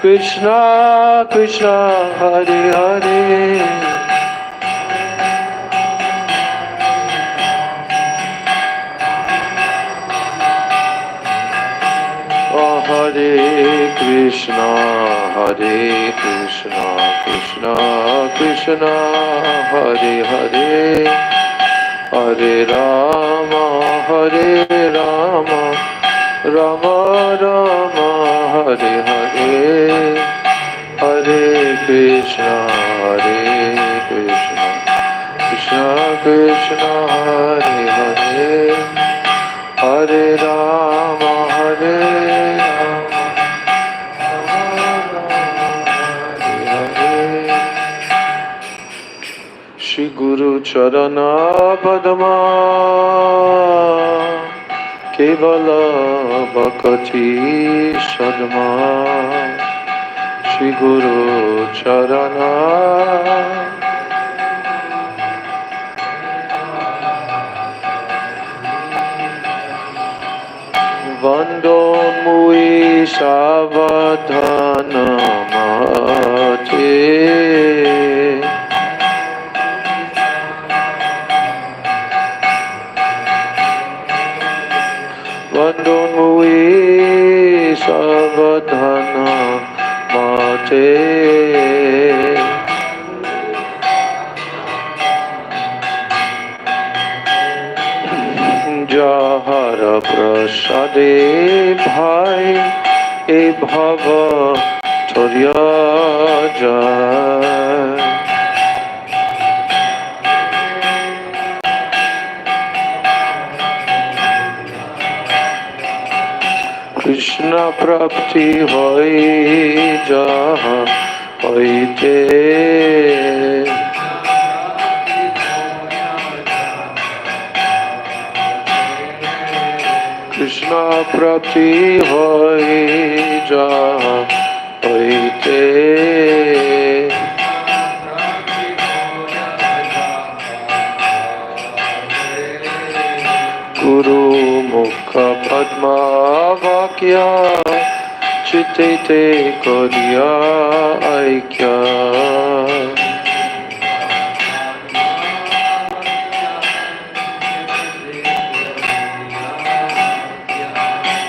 Krishna Krishna Hare Hare Hare Krishna Krishna Krishna Hare Hare Hare Rama Rama Rama Hare Hare Hare Krishna Krishna Krishna Hare Hare Hare Rama Shri Guru Charana Padma Kevala Bhakti Sadma Shri Guru Charana Vandon Mui Savadhana Mate Vandon Mui Savadhana Mate Jahara Prasade Bhai E Bhava Torya Jai Krishna Prapti Hoi Jaha Hoite Krishna Prapti Hoi Jaha Hoite Guru Mukha Padmanabha Chitte Koriya Aikya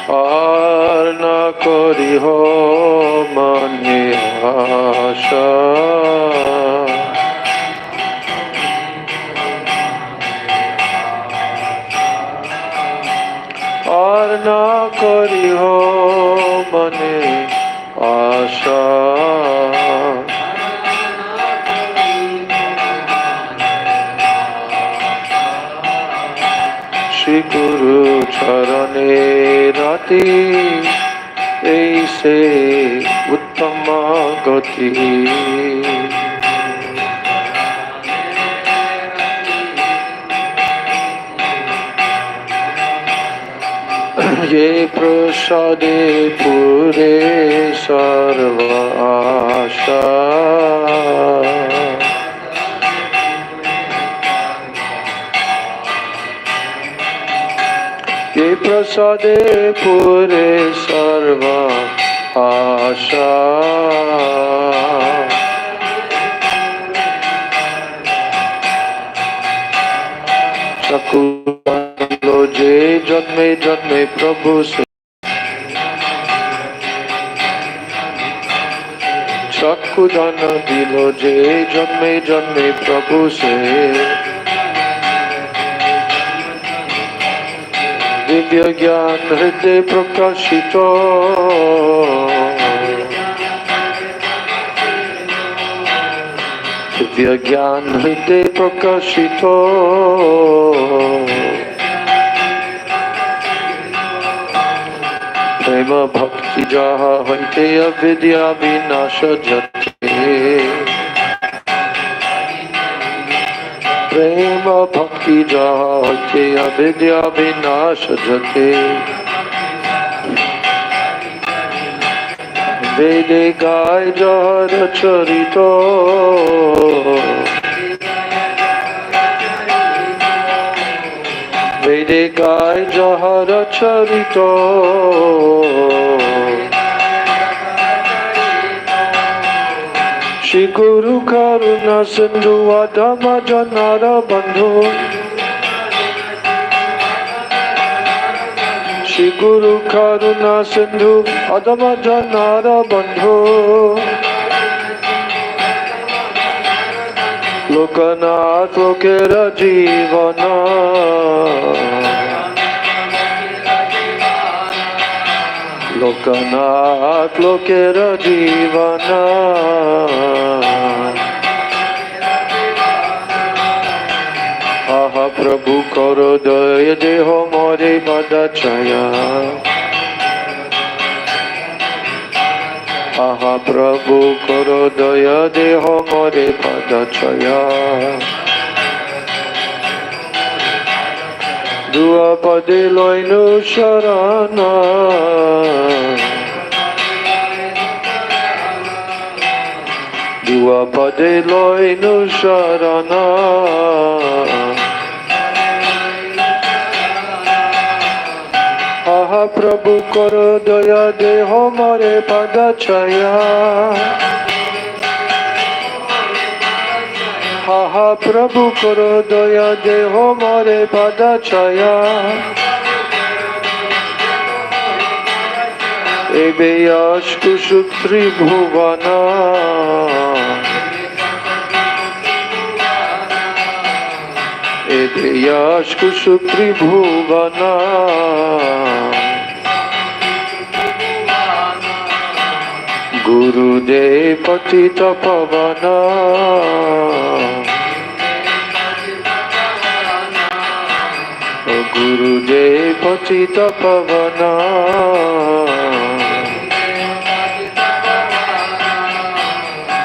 Arna Koriho Mani Asha Arna Koriho Mani Asha Shri Guru Charane Rati Aise Uttama Gati Ye Prasade Pure Sarva Asha Ye Prasade Pure Sarva Asha Sakula Je Janme Janme Prabhu Se Chakudana Dilo Je Janme Janme Prabhu Se Divya Gyan Hriday Prakashito Divya Gyan Hriday Prakashito Prema Bhakti Jaha Hoite Avidya Vinasha Jate Prema Bhakti Jaha Hoite Avidya Vinasha Jate Vede Gai Jara Charito Vede Gai Jara Charito Shri Guru Karuna Sindhu Adama Janara Bandhu Shri Guru Karuna Sindhu Adama Janara Bandhu Lokanath Lokera Jivana Lokanath Lokera Jivana Aha Prabhu Karo Daya Deho More Padachaya Aha Prabhu Karo Daya Deho More Padachaya Dua Pade Loinu Sharana Dua Pade Loinu Sharana Aha Prabhu Karo Daya Deho More Padachaya Aha Prabhu Karo Daya Deho More Padachaya Ebeyash Kushutri Bhuvana Ebeyash Kushutri Bhuvana Guru De Patita Pavana Guru De Patita Pavana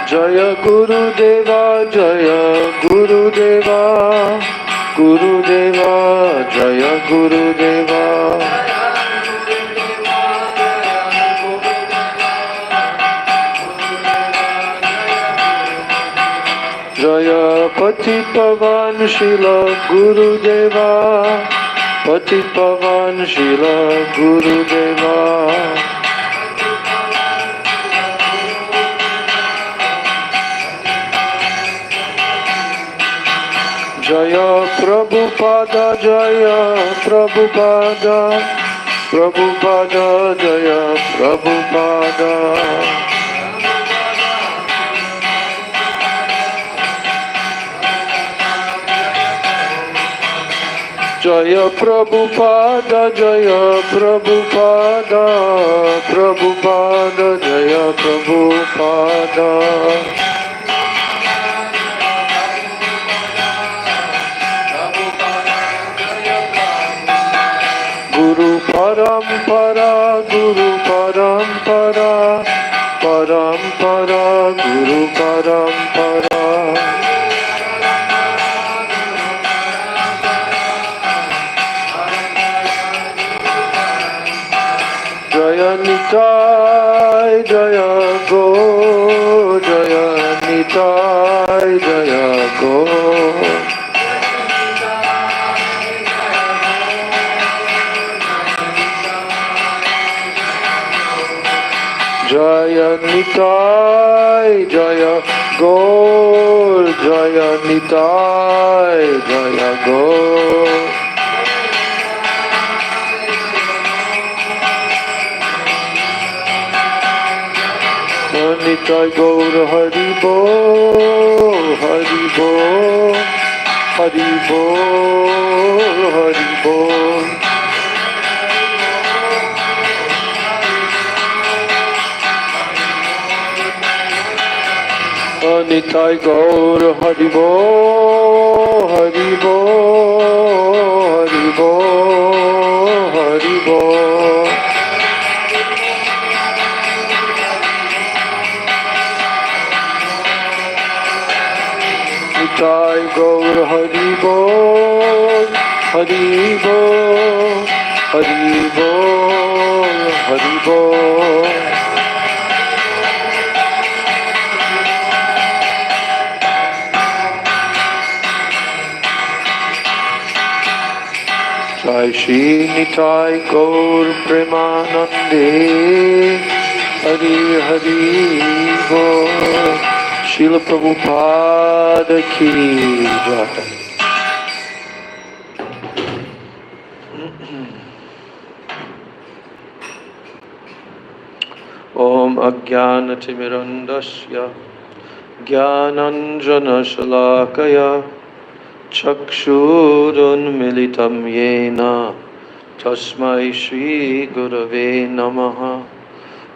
Jaya Guru Deva Jaya Guru Deva Guru Deva Jaya Guru Deva Jaya Pati Pavan Shila Guru Deva Pati Pavan Shila Guru Deva Jaya Prabhupada Jaya Prabhupada Prabhupada Jaya Prabhupada Jaya Prabhupada Jaya Prabhupada Prabhupada Jaya Prabhupada Guru Parampara Guru Parampara Parampara Guru Parampara Jaya Nitai Jaya Go Jaya Nitai Jaya Go Jaya Nitai Jaya Gaur Jaya Nitai Jaya Gaur Nitai Gaur Hari Bol Hari Bol Hari Bol Hari Bol Nitai Gaur Hari Bol Hari Bol Hari Bol Hari Bol Nitai Gaur Hari Bol Hari Bol Hari Bol Hari Bol Jai Shri Nitai Gaur Premanande Hari Hari Bol Srila Prabhupada ki jai. Om Ajnanatimirandasya Jnananjana Shalakaya Chakshurunmilitam Yena Tasmai Shri Gurave Namaha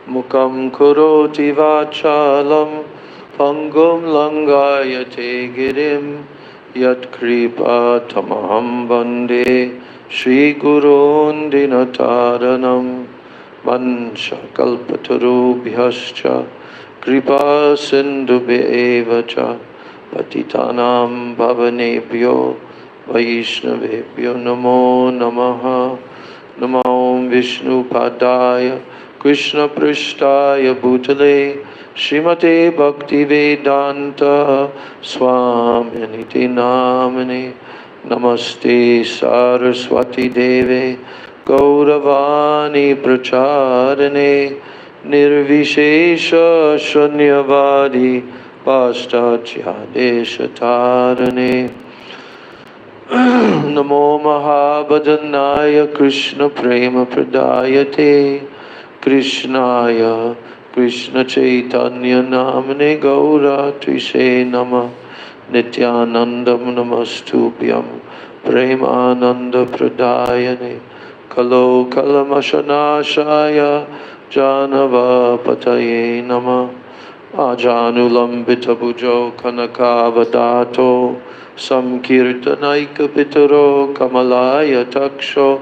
Mukam Karoti Vachalam Pangum Langayate Girim Yat Kripa Tamaham Bande Shri Gurun Dinataranam Vansha kalpatarubhyascha kripa sindhubhyeva cha patitanam bhavanebhyo vaishnavebhyo namo namaha. Namo Vishnu Padaya Krishna Prishtaya Bhutale Srimate Bhakti Vedanta Swaminiti Namane. Namaste Saraswati Deve Gauravani Pracharane Nirvishesha Shunyavadi Paschatya Deshatarane. Namo Mahabhajanaya Krishna Prema Pradayate Krishnaya Krishna Chaitanya Namane Gaura Trise Nama Nityanandam Namastubhyam Premananda Pradayane Kalo Kalamashanashaya Janava Pataye Nama Ajanulambita Bhujo Kanakavadato Samkirtanaika Pitaro Kamalaya Taksho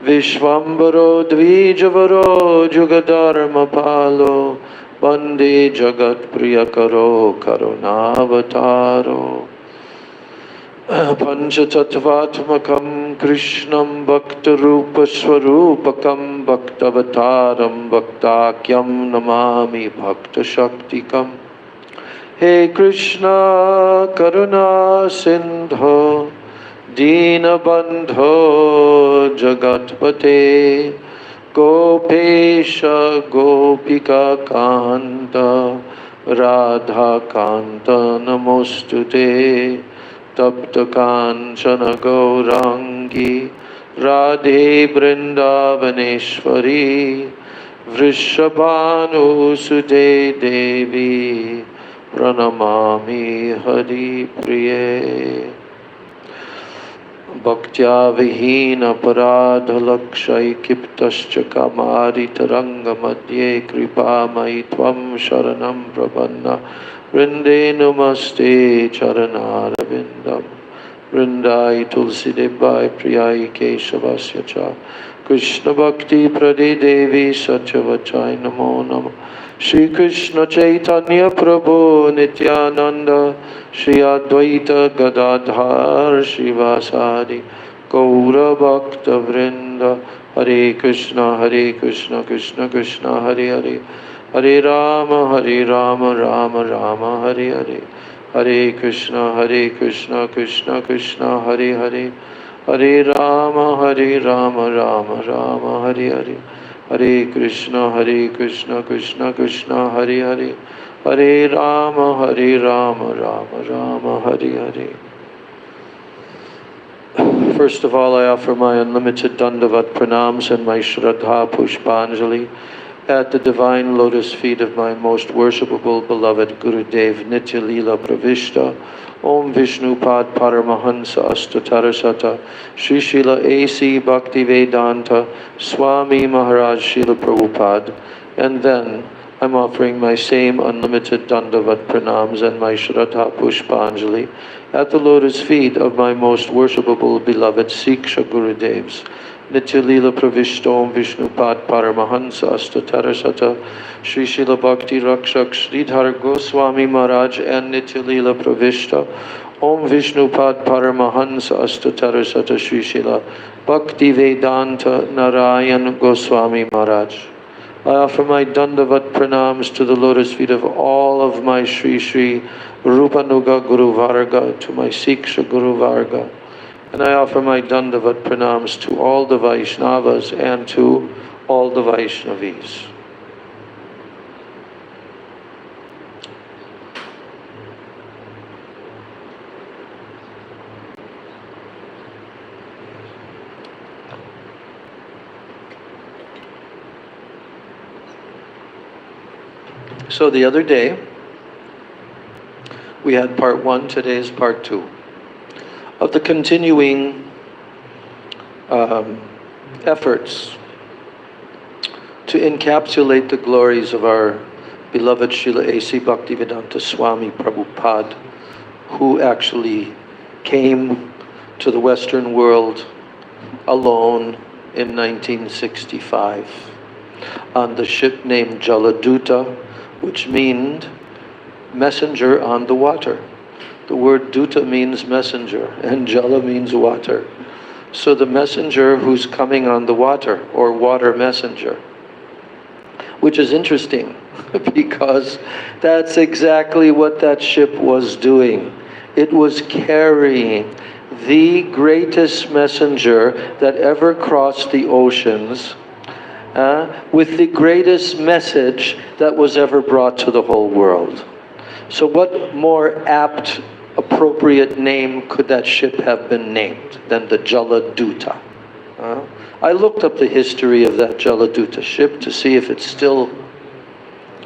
Vishwambaro Dvijavaro Jugadharma Palo Bande Jagat Priyakaro Karunavataro Panchatattvatmakam Krishnam Bhaktarupa Swarupakam Bhaktavataram Bhaktakyam Namami Bhakta Shaktikam. He Krishna Karuna Sindho Dinabandho Jagatpate Gopesha Gopika Kanta Radha Kanta Namostute Tapta Kanchana Gaurangi Radhe Vrindavaneshwari Vrishabhanu Sude Devi Pranamami Hari Priye. Bhaktya Vihina Paradha Lakshay Kiptascha Kamari Taranga Madhye Kripa Mai Tvam Sharanam Prapanna Vrinde Namaste Charanarvindam Vrindai Tulsi Debai Priyai Keshavasya Cha Krishna Bhakti Prade Devi Satyavachai Namo Namah Shri Krishna Chaitanya Prabhu Nityananda Shri Advaita Gadadhar Shivasadi Gaura Bhakta Vrinda Hare Krishna Krishna Krishna Hare Hare Hare Rama Rama Rama Hare Hare Hare Krishna Krishna Krishna Hare Hare Hare Rama Rama Rama Hare Hare Hare Krishna Krishna Krishna Hare Hare Hare Rama Rama Rama Hare Hare. First of all, I offer my unlimited Dandavat Pranams and my Shraddha Pushpanjali at the divine lotus feet of my most worshipable beloved Gurudev Nitya Leela Pravishta Om Vishnu Pad Paramahansa Astatarasata Shri Srila A.C. Bhakti Vedanta Swami Maharaj Srila Prabhupada. And then I'm offering my same unlimited Dandavat Pranams and my Shraddha Pushpanjali at the lotus feet of my most worshipable beloved Siksha Gurudevs Nitya Leela Pravishta Om Vishnu Pad Paramahansa Astatarasata Shri Srila Bhakti Rakshak Sridhar Goswami Maharaj and Nitya Leela Pravishta Om Vishnu Pad Paramahansa Astatarasata Shri Srila Bhakti Vedanta Narayan Goswami Maharaj. I offer my Dandavat Pranams to the lotus feet of all of my Sri Sri Rupanuga Guru Varga, to my Siksha Guru Varga. And I offer my Dandavat Pranams to all the Vaishnavas and to all the Vaishnavis. So the other day, we had part 1, today is part 2, of the continuing efforts to encapsulate the glories of our beloved Srila A.C. Bhaktivedanta Swami Prabhupada, who actually came to the Western world alone in 1965 on the ship named Jaladuta, which means messenger on the water. The word Duta means messenger, and Jala means water. So the messenger who's coming on the water, or water messenger, which is interesting because that's exactly what that ship was doing. It was carrying the greatest messenger that ever crossed the oceans, with the greatest message that was ever brought to the whole world. So what more apt, appropriate name could that ship have been named than the Jaladuta? I looked up the history of that Jaladuta ship to see if it's still,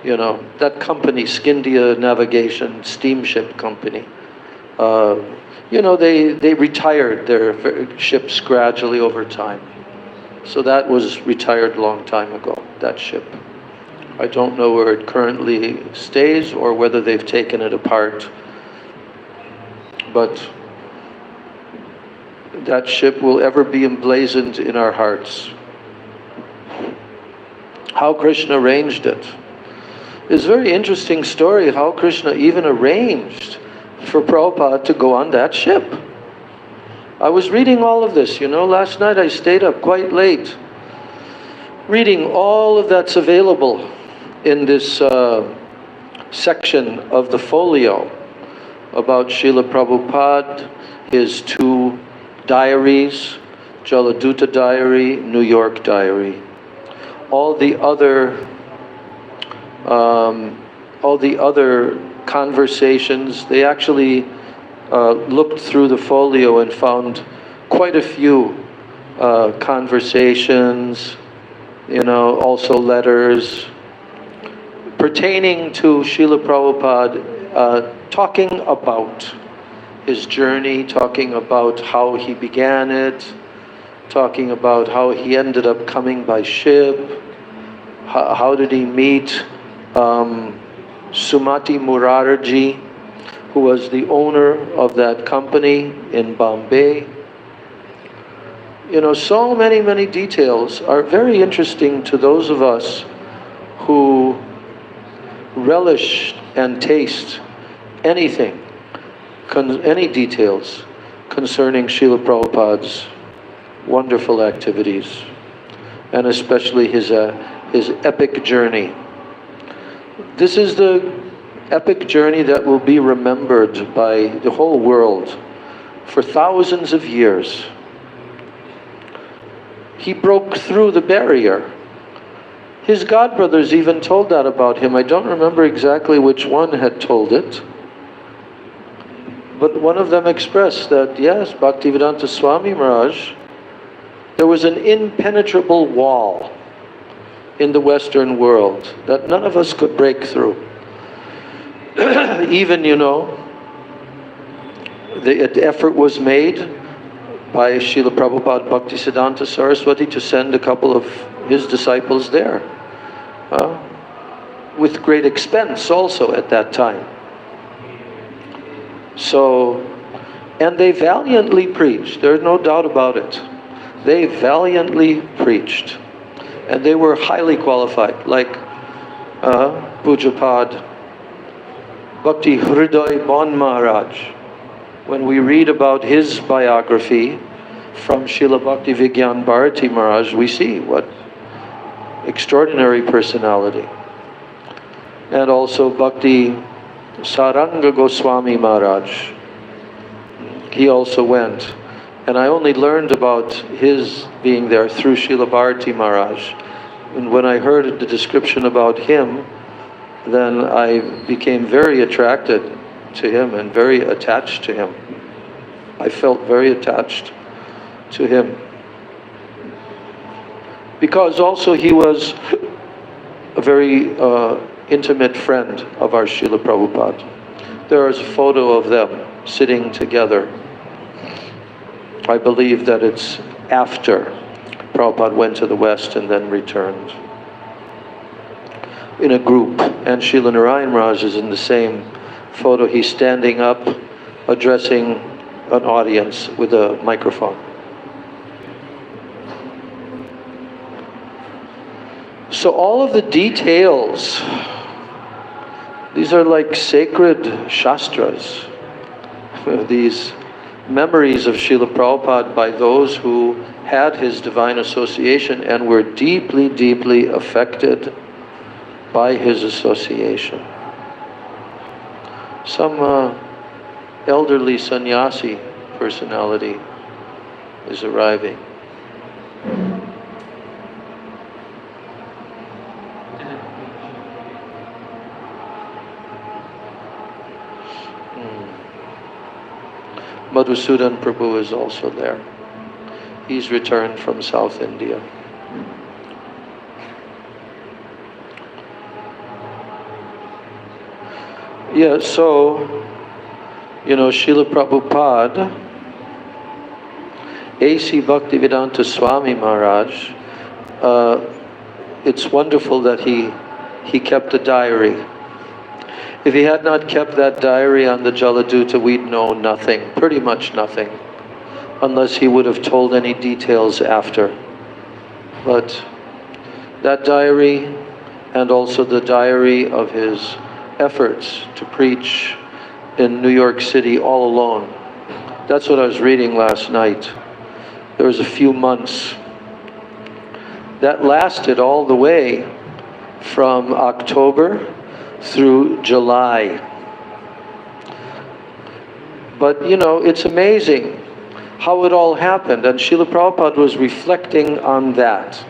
that company, Scindia Navigation Steamship Company, they retired their ships gradually over time. So that was retired a long time ago, that ship. I don't know where it currently stays or whether they've taken it apart. But that ship will ever be emblazoned in our hearts. How Krishna arranged it. It's a very interesting story how Krishna even arranged for Prabhupada to go on that ship. I was reading all of this, last night I stayed up quite late reading all of that's available in this section of the folio about Srila Prabhupada, his 2 diaries, Jaladuta Diary, New York Diary. All the other conversations, they actually looked through the folio and found quite a few conversations, also letters pertaining to Srila Prabhupada, talking about his journey, talking about how he began it, talking about how he ended up coming by ship, how did he meet Sumati Murarji, who was the owner of that company in Bombay. So many details are very interesting to those of us who relish and taste anything, any details concerning Srila Prabhupada's wonderful activities, and especially his epic journey. This is the epic journey that will be remembered by the whole world for thousands of years. He broke through the barrier. His godbrothers even told that about him. I don't remember exactly which one had told it, but one of them expressed that, yes, Bhaktivedanta Swami Maharaj, there was an impenetrable wall in the Western world that none of us could break through. Even, the effort was made by Srila Prabhupada Bhaktisiddhanta Saraswati to send a couple of his disciples there, with great expense also at that time. So, and they valiantly preached, there's no doubt about it. They valiantly preached. And they were highly qualified, like Pujapad Bhakti Hriday Bon Maharaj. When we read about his biography from Srila Bhakti Vigyan Bharati Maharaj, we see what extraordinary personality. And also Bhakti Saranga Goswami Maharaj. He also went. And I only learned about his being there through Srila Bharati Maharaj. And when I heard the description about him, then I became very attracted to him and very attached to him. I felt very attached to him. Because also he was a very intimate friend of our Srila Prabhupada. There is a photo of them sitting together. I believe that it's after Prabhupada went to the West and then returned, in a group. And Srila Narayan Maharaj is in the same photo. He's standing up, addressing an audience with a microphone. So all of the details, these are like sacred shastras. These memories of Srila Prabhupada by those who had his divine association and were deeply, deeply affected by his association. Some elderly sannyasi personality is arriving. Madhusudan Prabhu is also there. He's returned from South India. Yeah, so, Srila Prabhupada, A.C. Bhaktivedanta Swami Maharaj, it's wonderful that he kept a diary. If he had not kept that diary on the Jaladuta, we'd know nothing, pretty much nothing, unless he would have told any details after. But that diary, and also the diary of his efforts to preach in New York City all alone. That's what I was reading last night. There was a few months. That lasted all the way from October through July. But it's amazing how it all happened. And Srila Prabhupada was reflecting on that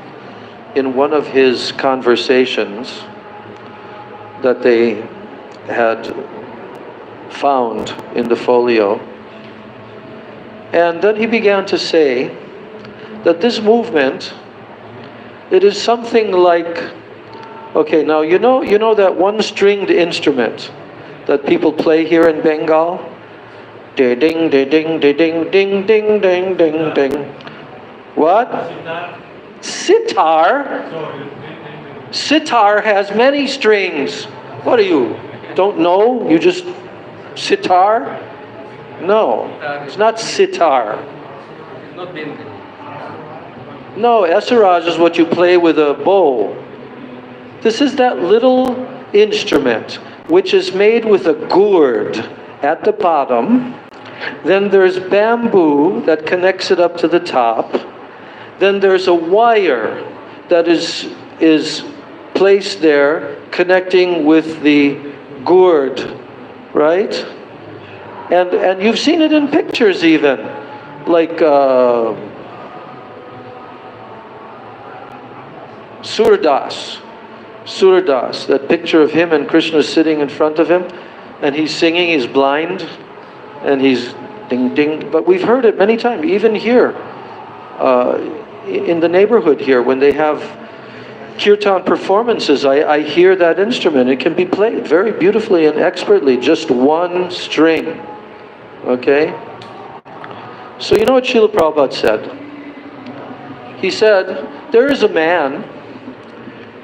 in one of his conversations that they had found in the folio. And then he began to say that this movement, it is something like, okay, now you know that one-stringed instrument that people play here in Bengal? Ding, ding, ding, ding, ding, ding, ding, ding, ding, ding. What? Sitar? Sitar has many strings. What are you? Don't know? You just sitar? No, it's not sitar. It's not binding. No, esaraj is what you play with a bow. This is that little instrument which is made with a gourd at the bottom. Then there's bamboo that connects it up to the top. Then there's a wire that is placed there connecting with the gourd, right? And you've seen it in pictures even, like Surdas, that picture of him and Krishna sitting in front of him, and he's singing, he's blind, and he's ding ding. But we've heard it many times, even here, in the neighborhood here, when they have kirtan performances, I hear that instrument. It can be played very beautifully and expertly, just one string. Okay? So you know what Srila Prabhupada said? He said, there is a man,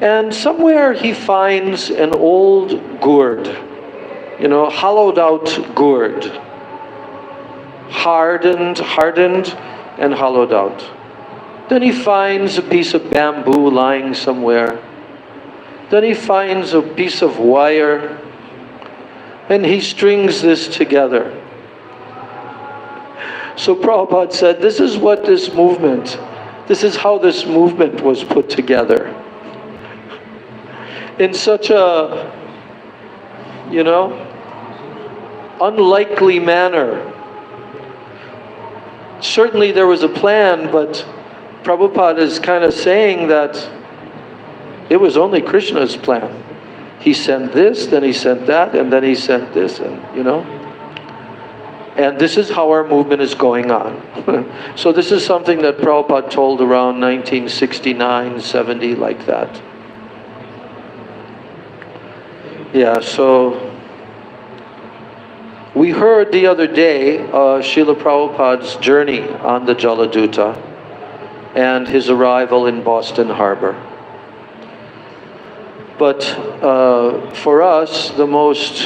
and somewhere he finds an old gourd, hollowed out gourd, hardened and hollowed out. Then he finds a piece of bamboo lying somewhere. Then he finds a piece of wire, and he strings this together. So Prabhupada said, this is how this movement was put together. In such a, unlikely manner. Certainly there was a plan, but Prabhupada is kind of saying that it was only Krishna's plan. He sent this, then he sent that, and then he sent this, and And this is how our movement is going on. So this is something that Prabhupada told around 1969, 70, like that. Yeah, so we heard the other day Srila Prabhupada's journey on the Jaladuta and his arrival in Boston Harbor. But for us, the most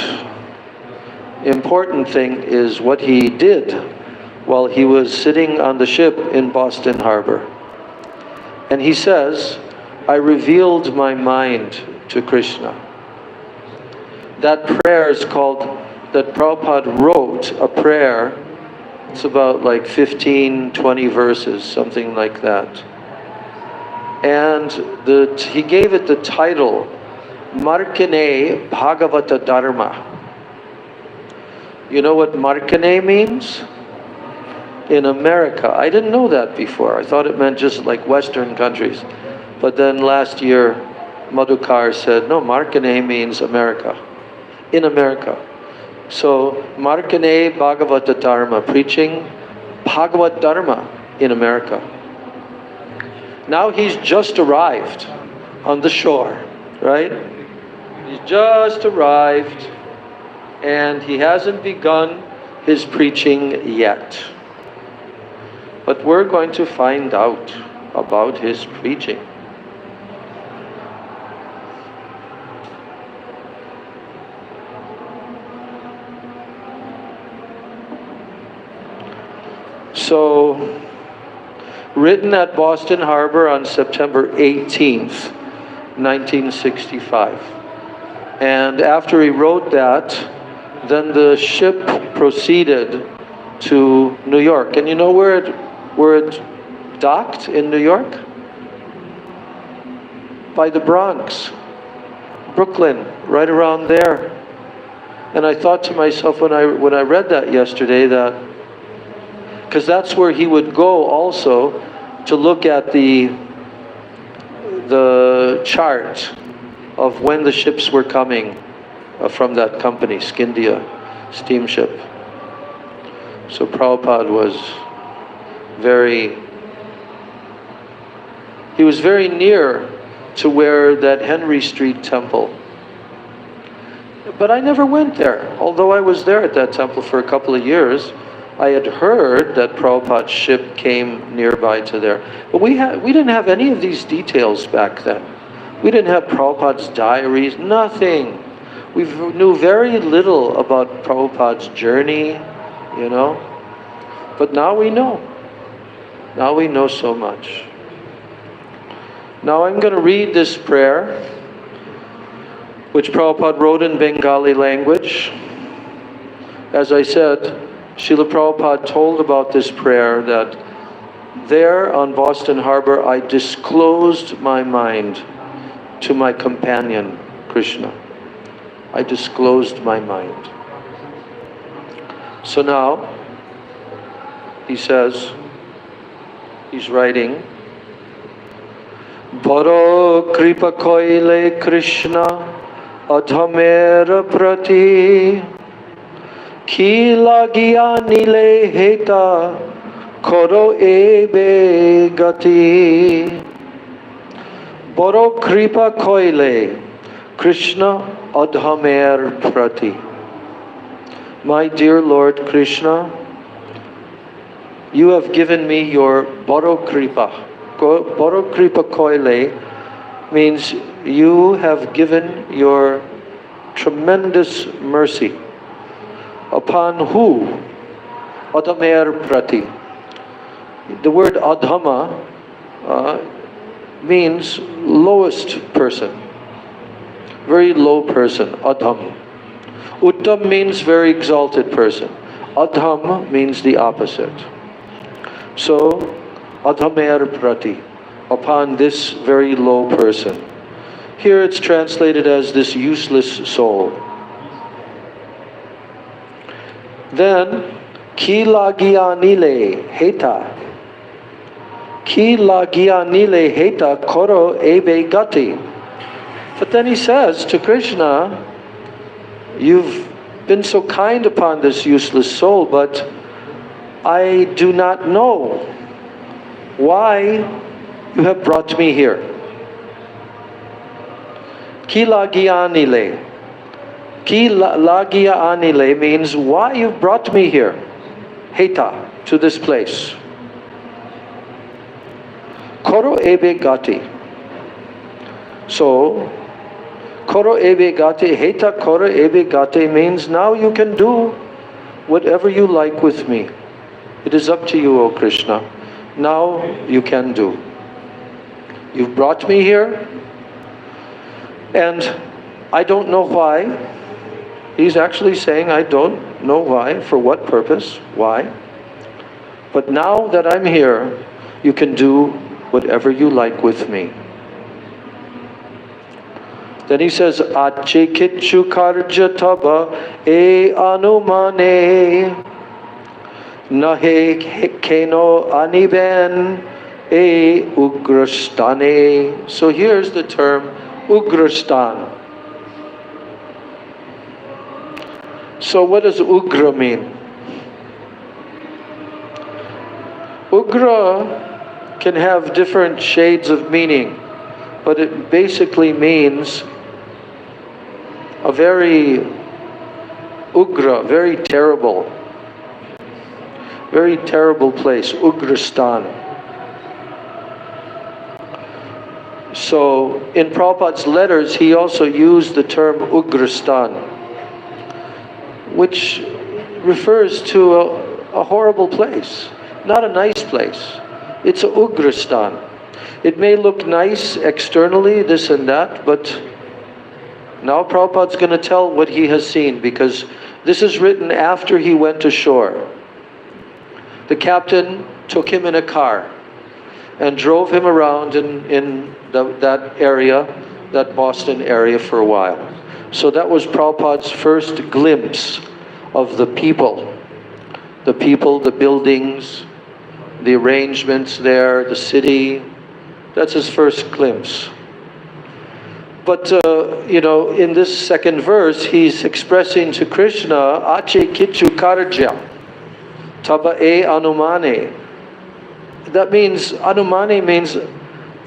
important thing is what he did while he was sitting on the ship in Boston Harbor. And he says, I revealed my mind to Krishna. That prayer is called, that Prabhupada wrote a prayer. It's about like 15, 20 verses, something like that. And he gave it the title, Markane Bhagavata Dharma. You know what Markane means? In America. I didn't know that before. I thought it meant just like Western countries. But then last year, Madhukar said, no, Markane means America. In America. So, Markane Bhagavata Dharma, preaching Bhagavad Dharma in America. Now he's just arrived on the shore, right? He's just arrived and he hasn't begun his preaching yet. But we're going to find out about his preaching. So, written at Boston Harbor on September 18th, 1965. And after he wrote that, then the ship proceeded to New York. And you know where it docked in New York? By the Bronx, Brooklyn, right around there. And I thought to myself when I read that yesterday that, because that's where he would go also to look at the chart of when the ships were coming from that company, Scindia steamship. So Prabhupada was he was very near to where that Henry Street temple. But I never went there, although I was there at that temple for a couple of years. I had heard that Prabhupada's ship came nearby to there. But we didn't have any of these details back then. We didn't have Prabhupada's diaries, nothing. We knew very little about Prabhupada's journey, you know. But now we know. Now we know so much. Now I'm going to read this prayer, which Prabhupada wrote in Bengali language. As I said, Srila Prabhupada told about this prayer that there on Boston Harbor I disclosed my mind to my companion, Krishna. I disclosed my mind. So now, he says, he's writing, Baro kripa koile Krishna adhamera prati ki lagiya nile heta koro ebe gati. Baro kripa koile Krishna adhamer prati. My dear Lord Krishna, you have given me your Baro Kripa. Baro Kripa Koile means you have given your tremendous mercy. Upon who? Adhamer Prati. The word Adhama means lowest person. Very low person, Adham. Uttam means very exalted person. Adham means the opposite. So, Adhamer Prati, upon this very low person. Here it's translated as this useless soul. Then, Ki lagianile heta. Ki lagianile heta koro ebe gati. But then he says to Krishna, you've been so kind upon this useless soul, but I do not know why you have brought me here. Ki lagianile. Ki lagia anile means why you brought me here. Heta, to this place. Koro ebe gati. So, koro ebe gati, heta koro ebe gati means now you can do whatever you like with me. It is up to you, O Krishna. Now you can do. You've brought me here, and I don't know why. He's actually saying, I don't know why, for what purpose, why. But now that I'm here, you can do whatever you like with me. Then he says, Ache kitchu karja taba e anumane nahe keno aniben e ugrastane. So here's the term ugrastan. So what does ugra mean? Ugra can have different shades of meaning, but it basically means a very ugra, very terrible place, Ugrastan. So in Prabhupada's letters, he also used the term Ugrastan, which refers to a horrible place, not a nice place. It's a Ugrastan. It may look nice externally, this and that, but now Prabhupada's going to tell what he has seen, because this is written after he went ashore. The captain took him in a car and drove him around in that area, that Boston area, for a while. So that was Prabhupada's first glimpse of the people, the buildings, the arrangements there, the city. That's his first glimpse. But, in this second verse, he's expressing to Krishna, Ache kichu karja, taba e anumane. That means, anumane means,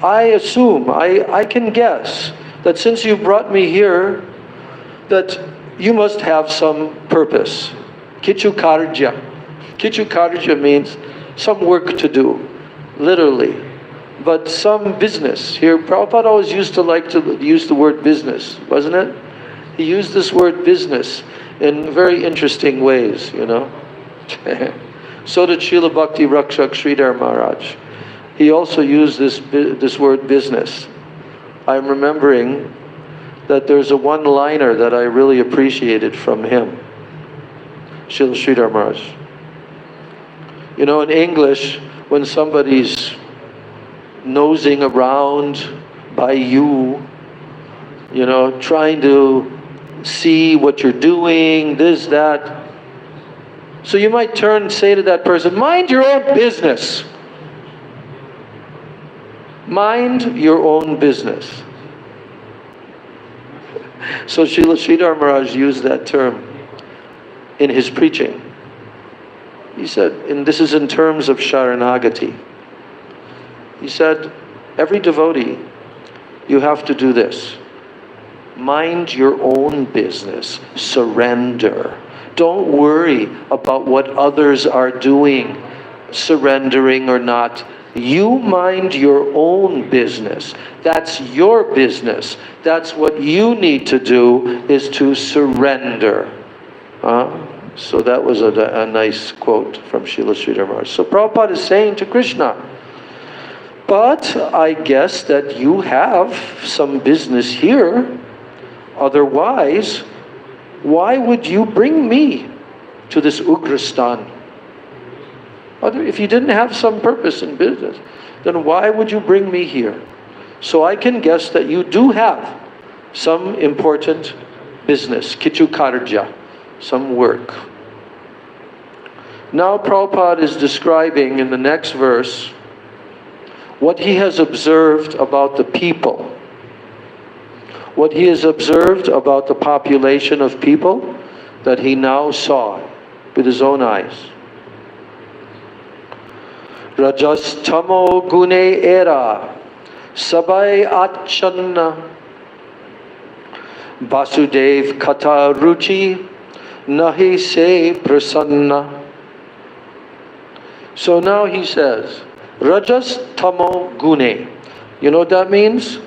I assume, I can guess, that since you brought me here, that you must have some purpose. Kichu karja. Kichu karja means some work to do, literally. But some business. Here, Prabhupada always used to like to use the word business, wasn't it? He used this word business in very interesting ways, So did Srila Bhakti Rakshak Sridhar Maharaj. He also used this word business. I'm remembering that there's a one-liner that I really appreciated from him, Srila Sridhar Maharaj. In English, when somebody's nosing around by you, trying to see what you're doing, this, that. So you might turn and say to that person, mind your own business. Mind your own business. So Srila Sridhar Maharaj used that term in his preaching. He said, and this is in terms of Sharanagati. He said, every devotee, you have to do this. Mind your own business. Surrender. Don't worry about what others are doing, surrendering or not. You mind your own business. That's your business. That's what you need to do, is to surrender. So that was a nice quote from Srila Sridhar Maharaj. So Prabhupada is saying to Krishna, but I guess that you have some business here. Otherwise, why would you bring me to this Ugrastan? If you didn't have some purpose in business, then why would you bring me here? So I can guess that you do have some important business, kichu karja, some work. Now Prabhupada is describing in the next verse what he has observed about the people, what he has observed about the population of people that he now saw with his own eyes. Rajas tamo gune era sabai achanna Vasudev Kata Ruchi Nahi Se Prasanna. So now he says, Rajas Tamo Gune. You know what that means?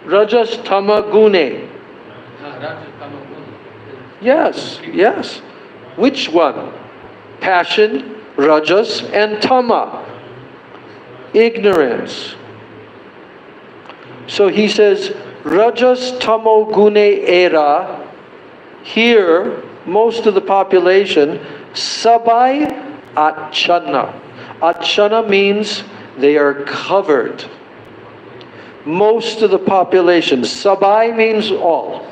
Rajas Tama Gune. Yes, yes. Which one? Passion, Rajas, and Tama. Ignorance. So he says, Rajas Tamo Gune Era. Here, most of the population, Sabai Achana. Achana means they are covered. Most of the population. Sabai means all.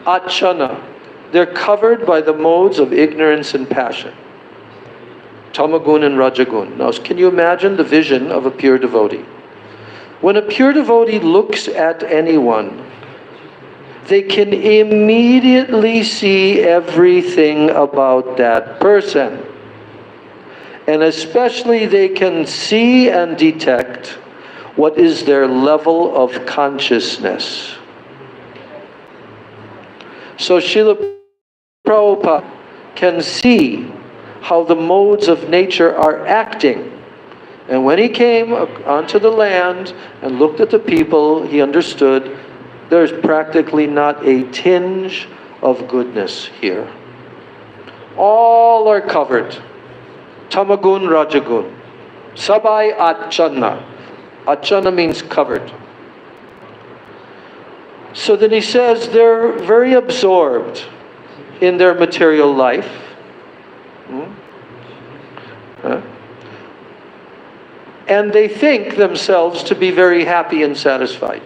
Achana. They're covered by the modes of ignorance and passion. Tamagun and Rajagun. Now, can you imagine the vision of a pure devotee? When a pure devotee looks at anyone, they can immediately see everything about that person. And especially they can see and detect what is their level of consciousness. So Srila Prabhupada can see how the modes of nature are acting. And when he came onto the land and looked at the people, he understood there's practically not a tinge of goodness here. All are covered. Tamagun, Rajagun. Sabai Achana. Achana means covered. So then he says they're very absorbed in their material life. And they think themselves to be very happy and satisfied.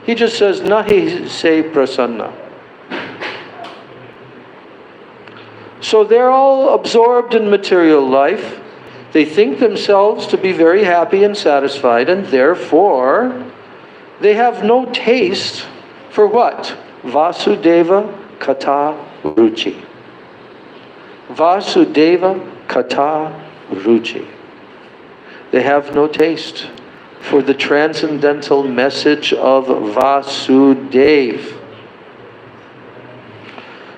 He just says, Nahi se prasanna. So they're all absorbed in material life. They think themselves to be very happy and satisfied, and therefore they have no taste for what? Vasudeva Kata Ruchi. Vasudeva Kata Ruchi. They have no taste for the transcendental message of Vasudev.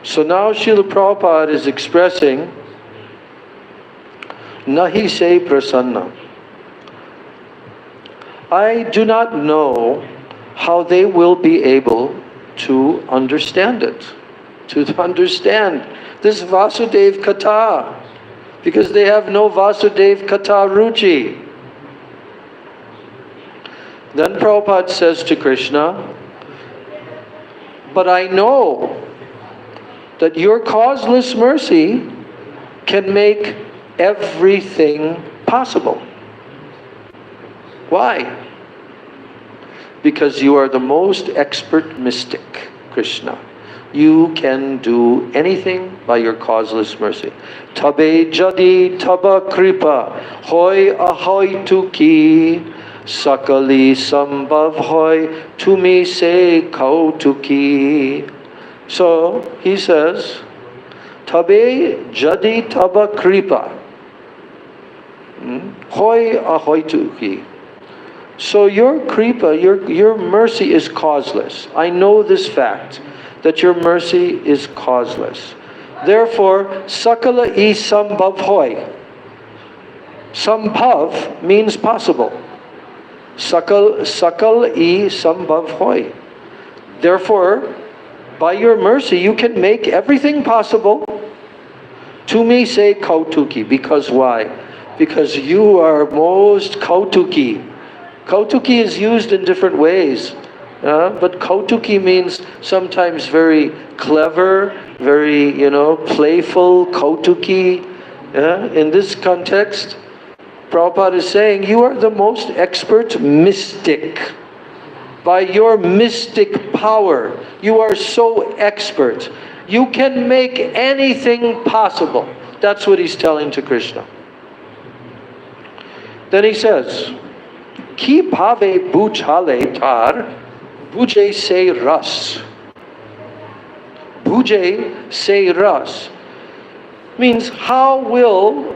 So now Srila Prabhupada is expressing Nahi se prasanna. I do not know how they will be able to understand it, to understand this Vasudev Kata, because they have no Vasudev Kata Ruchi. Then Prabhupada says to Krishna, but I know that your causeless mercy can make everything possible. Why? Because you are the most expert mystic, Krishna. You can do anything by your causeless mercy. Tabe jadi taba kripa, hoy ahoy tuki, sakali sambhav hoy tumi se kautuki. So he says, Tabe jadi taba kripa, hoy ahoy tuki. So your kripa, your mercy is causeless. I know this fact, that your mercy is causeless. Therefore, sakala I sambhav hoy. Sambhav means possible. Sakal I sambhav hoy. Therefore, by your mercy, you can make everything possible. To me say kautuki. Because why? Because you are most kautuki. Kautuki is used in different ways. But kautuki means sometimes very clever, very, playful, kautuki. In this context, Prabhupada is saying, you are the most expert mystic. By your mystic power, you are so expert. You can make anything possible. That's what he's telling to Krishna. Then he says, Ki bhave bujhale tar, buje se ras. Buje se ras means how will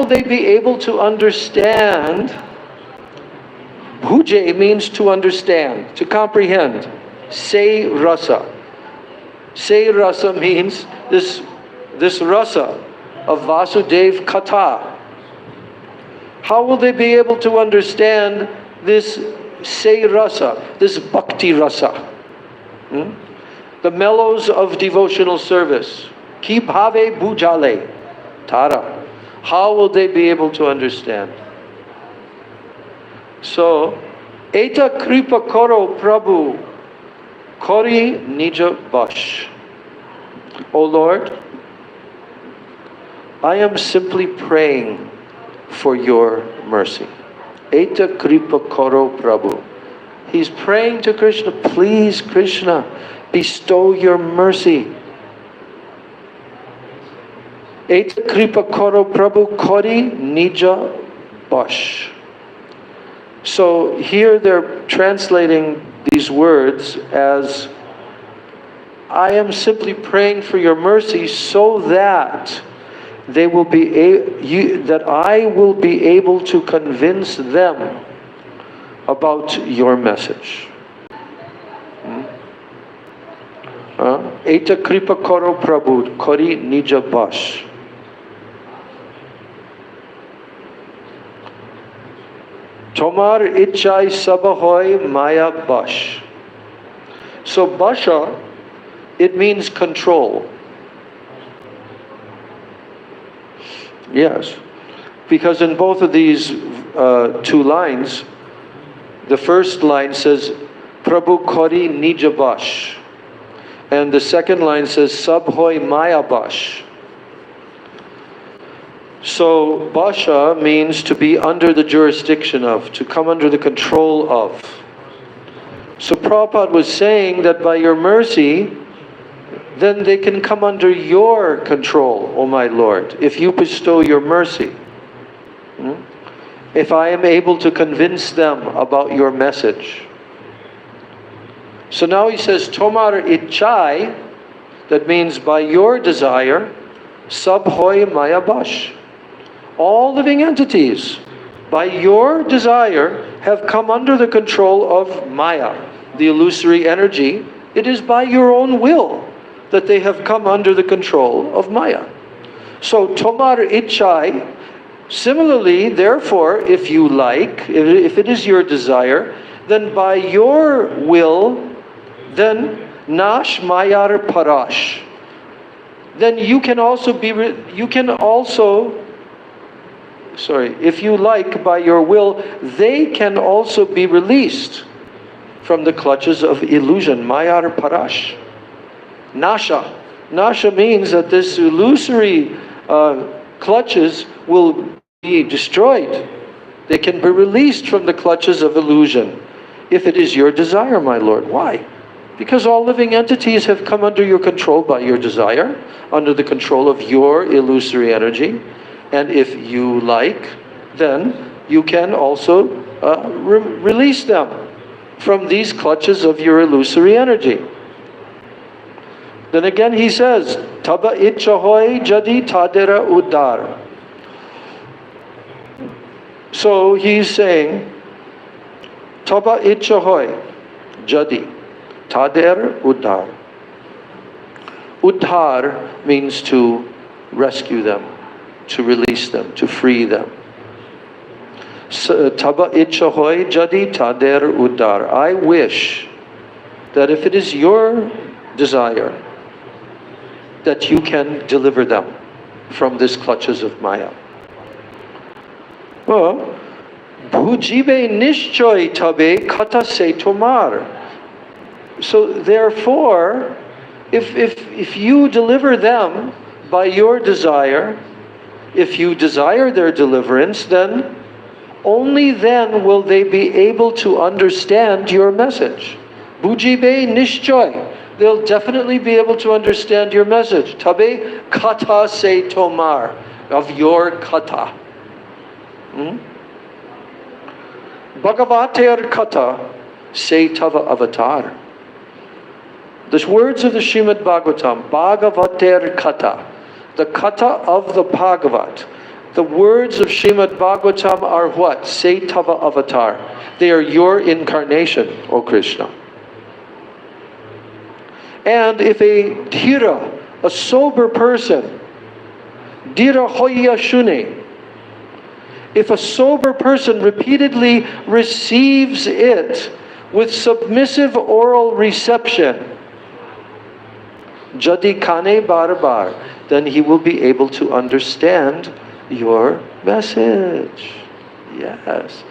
they be able to understand? Buje means to understand, to comprehend. Say rasa. Say rasa means this rasa of Vasudev Katha. How will they be able to understand this say rasa, this bhakti rasa? The mellows of devotional service. Ki bhave bhujale tara. How will they be able to understand? So, Eta kripa koro Prabhu kori nija bash. O Lord, I am simply praying for your mercy. Eta kripa koro Prabhu. He's praying to Krishna, please Krishna, bestow your mercy. Eta kripa koro Prabhu kori nija bash. So here they're translating these words as, I am simply praying for your mercy so that they will be that I will be able to convince them about your message. Eta kripa koro Prabhu kori nija bash. Tomar ichai sabahoy maya bash. So basha, it means control. Yes, because in both of these two lines, the first line says Prabhu kori nija bash, and the second line says sabhoy maya bash. So basha means to be under the jurisdiction of, to come under the control of. So Prabhupada was saying that by your mercy, then they can come under your control, O my Lord, if you bestow your mercy. If I am able to convince them about your message. So now he says, Tomar ichai, that means by your desire, sabhoy maya bash. All living entities, by your desire, have come under the control of Maya, the illusory energy. It is by your own will that they have come under the control of Maya. So, Tomar Ichai, similarly, therefore, if you like, if it is your desire, then by your will, then Nash Mayar Parash. Then you can also if you like, by your will, they can also be released from the clutches of illusion, Mayar Parash. Nasha. Nasha means that this illusory clutches will be destroyed. They can be released from the clutches of illusion, if it is your desire, my Lord. Why? Because all living entities have come under your control by your desire, under the control of your illusory energy. And if you like, then you can also release them from these clutches of your illusory energy. Then again he says, Taba ichahoy jadi tadera udar. So he's saying, Taba ichahoy jadi tader udar. Udhar means to rescue them, to release them, to free them. Taba ichahoy jadi tader udar. I wish that if it is your desire, that you can deliver them from these clutches of Maya. Well, bhujibe nishchoy tabe kata se tomar. So therefore, if you deliver them by your desire, if you desire their deliverance, then only then will they be able to understand your message. Bhujibe nishchoy. They'll definitely be able to understand your message. Tabe kata se tomar, of your kata. Bhagavater kata se tava avatar. The words of the Srimad Bhagavatam, Bhagavater kata, the kata of the Bhagavat. The words of Srimad Bhagavatam are what? Se tava avatar. They are your incarnation, O Krishna. And if a dhira, a sober person, dhira hoya shune, if a sober person repeatedly receives it with submissive oral reception, jadi kane bar bar, then he will be able to understand your message. Yes.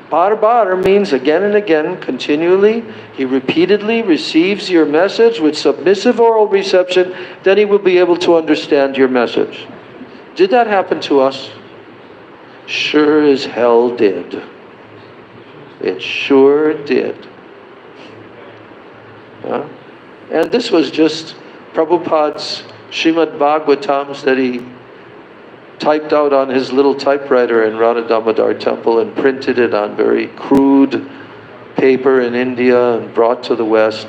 Bar bar means again and again, continually. He repeatedly receives your message with submissive oral reception, then he will be able to understand your message. Did that happen to us? Sure as hell did. It sure did. And this was just Prabhupada's Srimad Bhagavatams that he typed out on his little typewriter in Radha Damodar temple and printed it on very crude paper in India and brought to the West.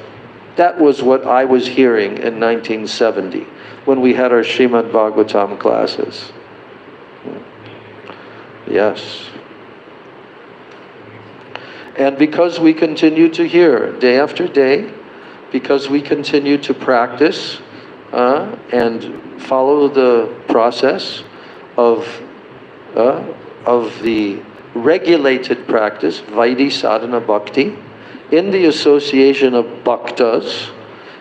That was what I was hearing in 1970 when we had our Srimad Bhagavatam classes. Yes. And because we continue to hear day after day, because we continue to practice and follow the process of the regulated practice, Vaidhi Sadhana Bhakti, in the association of bhaktas,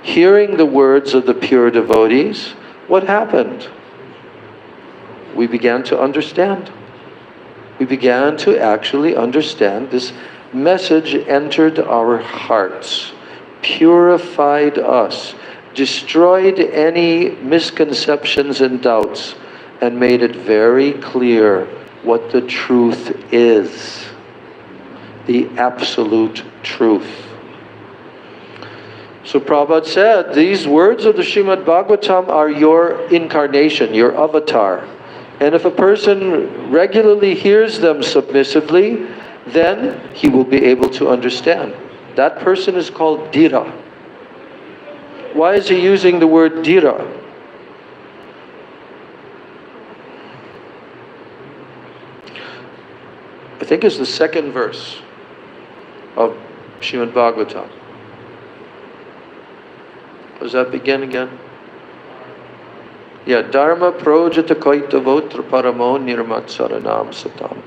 hearing the words of the pure devotees, what happened? We began to understand. We began to actually understand. This message entered our hearts, purified us, destroyed any misconceptions and doubts, and made it very clear what the truth is. The absolute truth. So Prabhupada said, these words of the Srimad Bhagavatam are your incarnation, your avatar. And if a person regularly hears them submissively, then he will be able to understand. That person is called dhira. Why is he using the word dhira? I think it's the second verse of Srimad Bhagavatam. Does that begin again? Yeah, Dharma projata kaitavotra paramo nirmatsaranam satam.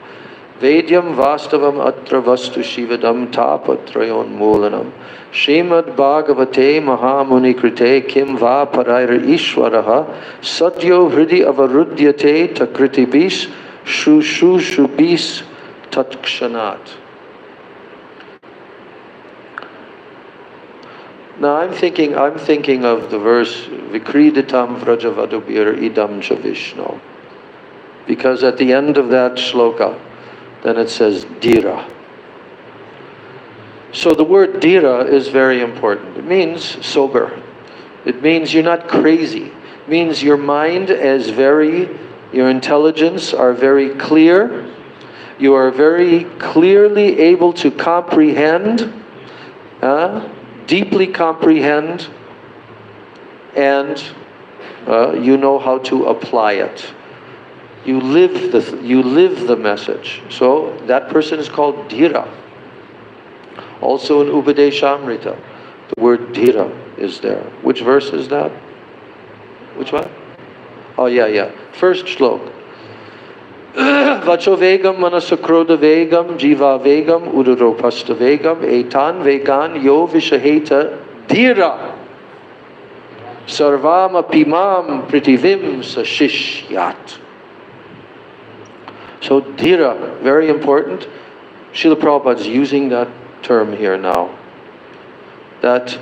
Vedyam vastavam atra vastu shivadam tapatrayon moolanam. Srimad Bhagavate Mahamuni Krite Kim Va Paraira Ishwaraha Sadyo Hridi Avarudyate Takritibis Shushubis Tatkshanat. Now I'm thinking of the verse Vikriditam Vrajavadubir Idam Chavishno. Because at the end of that shloka, then it says dhira. So the word dhira is very important. It means sober. It means you're not crazy. It means your mind is your intelligence are very clear. You are very clearly able to comprehend, deeply comprehend, and you know how to apply it. You live the message. So that person is called dhira. Also in Upadeshamrita, the word dhira is there. Which verse is that? Which one? Oh yeah. First shlok. Vacho vegam manasakroda vegam jiva vegam udaropasta vegam etan vegan yo vishaheta dhira sarvam apimam pritivim sashishyat. So dhira, very important. Srila Prabhupada is using that term here now. That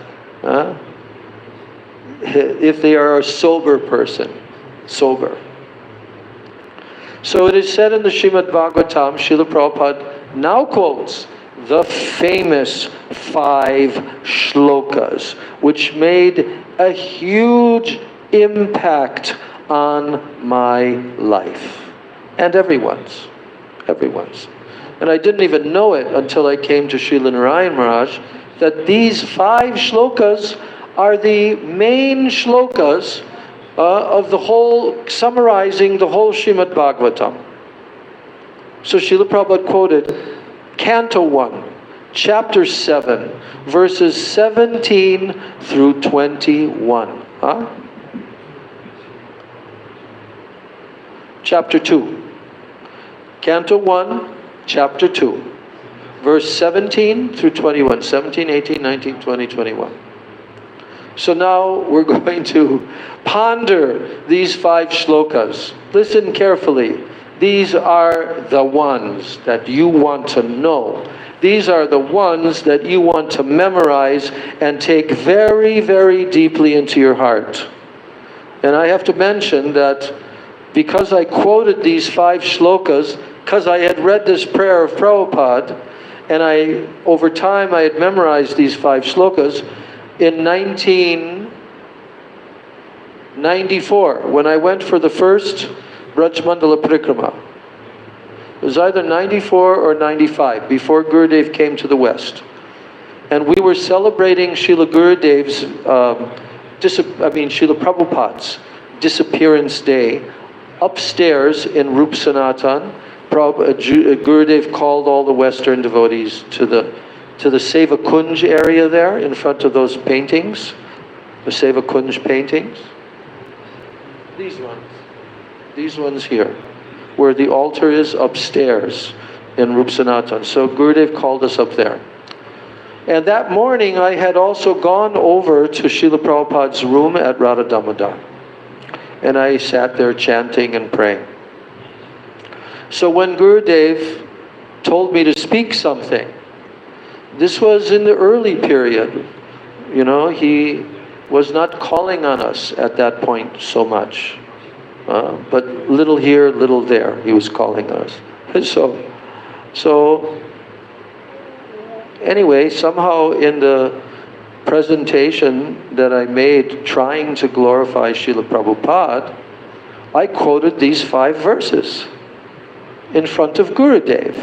if they are a sober person, sober. So it is said in the Srimad Bhagavatam, Srila Prabhupada now quotes the famous 5 shlokas, which made a huge impact on my life. And everyone's. And I didn't even know it until I came to Srila Narayan Maharaj, that these 5 shlokas are the main shlokas of the whole, summarizing the whole Srimad Bhagavatam. So Srila Prabhupada quoted Canto 1, chapter 7, verses 17 through 21. Huh? Chapter 2. Canto 1, chapter 2, verse 17 through 21. 17, 18, 19, 20, 21. So now we're going to ponder these 5 shlokas. Listen carefully. These are the ones that you want to know. These are the ones that you want to memorize and take very, very deeply into your heart. And I have to mention that because I quoted these 5 shlokas, because I had read this prayer of Prabhupada, and over time I had memorized these 5 shlokas, in 1994, when I went for the first Braj Mandala Parikrama. It was either 94 or 95, before Gurudev came to the West. And we were celebrating Srila Gurudev's, Srila Prabhupada's disappearance day upstairs in Rup Sanatan. Gurudev called all the Western devotees to the Seva Kunj area there in front of those paintings, the Seva Kunj paintings. These ones here, where the altar is upstairs in Rup Sanatan. So Gurudev called us up there. And that morning I had also gone over to Srila Prabhupada's room at Radha Damodar. And I sat there chanting and praying. So when Gurudev told me to speak something, this was in the early period. You know, he was not calling on us at that point so much. But little here, little there, he was calling on us. So anyway, somehow in the presentation that I made trying to glorify Srila Prabhupada, I quoted these 5 verses in front of Gurudev.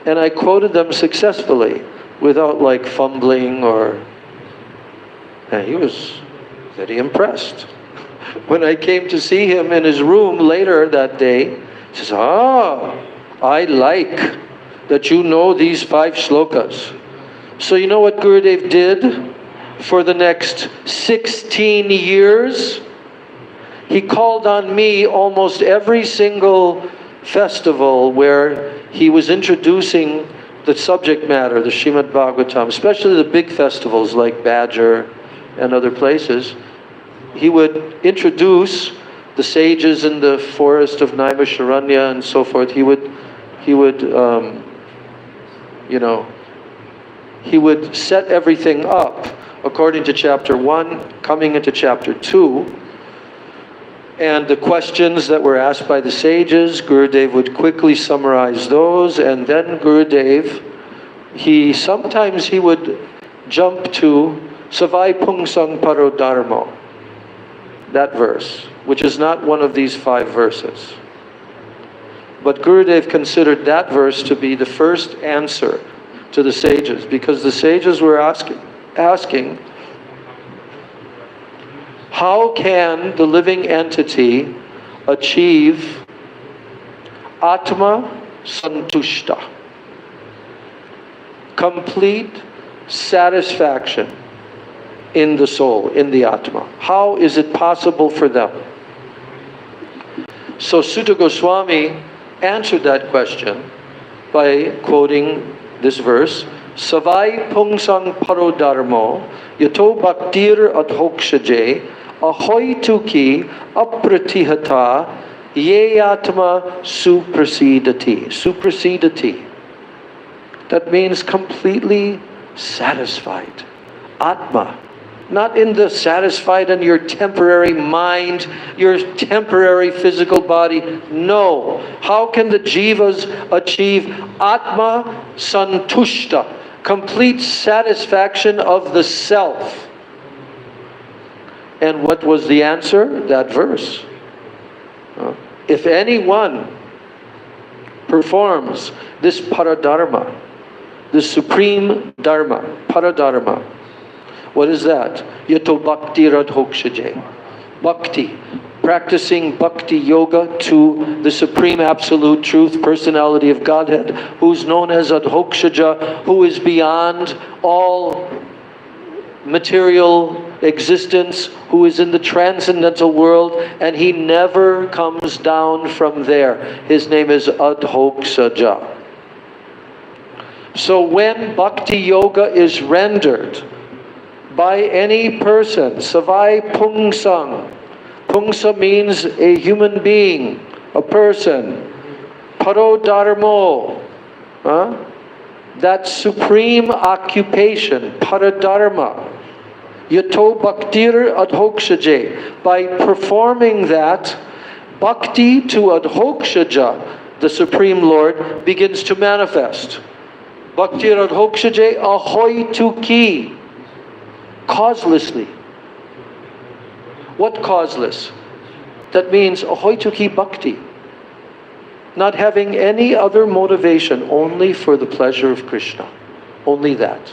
And I quoted them successfully, without like fumbling or... And he was very impressed. When I came to see him in his room later that day, he says, I like that you know these 5 shlokas. So you know what Gurudev did for the next 16 years? He called on me almost every single festival where he was introducing the subject matter, the Srimad Bhagavatam, especially the big festivals like Badger and other places. He would introduce the sages in the forest of Naimisharanya and so forth. He would set everything up according to chapter 1, coming into chapter 2. And the questions that were asked by the sages, Gurudev would quickly summarize those, and then Gurudev, sometimes he would jump to Savai Pungsang Paro Dharmo, that verse, which is not one of these 5 verses. But Gurudev considered that verse to be the first answer to the sages, because the sages were asking, how can the living entity achieve Atma Santushta? Complete satisfaction in the soul, in the Atma. How is it possible for them? So Sutta Goswami answered that question by quoting this verse, Savai Pungsang Paro Dharmo Yato Bhaktir Adhokshaje Ahoy Tuki Apratihata Ye Atma Suprasidati. Suprasidati. That means completely satisfied. Atma. Not in the satisfied in your temporary mind, your temporary physical body. No. How can the jivas achieve Atma Santushta? Complete satisfaction of the self. And what was the answer? That verse. If anyone performs this paradharma, this supreme dharma, paradharma, what is that? Yato bhakti radhokshaje. Bhakti. practicing bhakti yoga to the Supreme Absolute Truth, Personality of Godhead, who's known as Adhokshaja, who is beyond all material existence, who is in the transcendental world, and he never comes down from there. His name is Adhokshaja. So when bhakti yoga is rendered by any person, savai pungsang, pungsa means a human being, a person, parodharmo, that supreme occupation, paradharma, yato bhaktir adhokshaje. By performing that, bhakti to adhokshaja, the Supreme Lord, begins to manifest. Bhaktir adhokshaje ahoy tuki, causelessly. What causeless? That means ahoy tuki bhakti. Not having any other motivation, only for the pleasure of Krishna. Only that.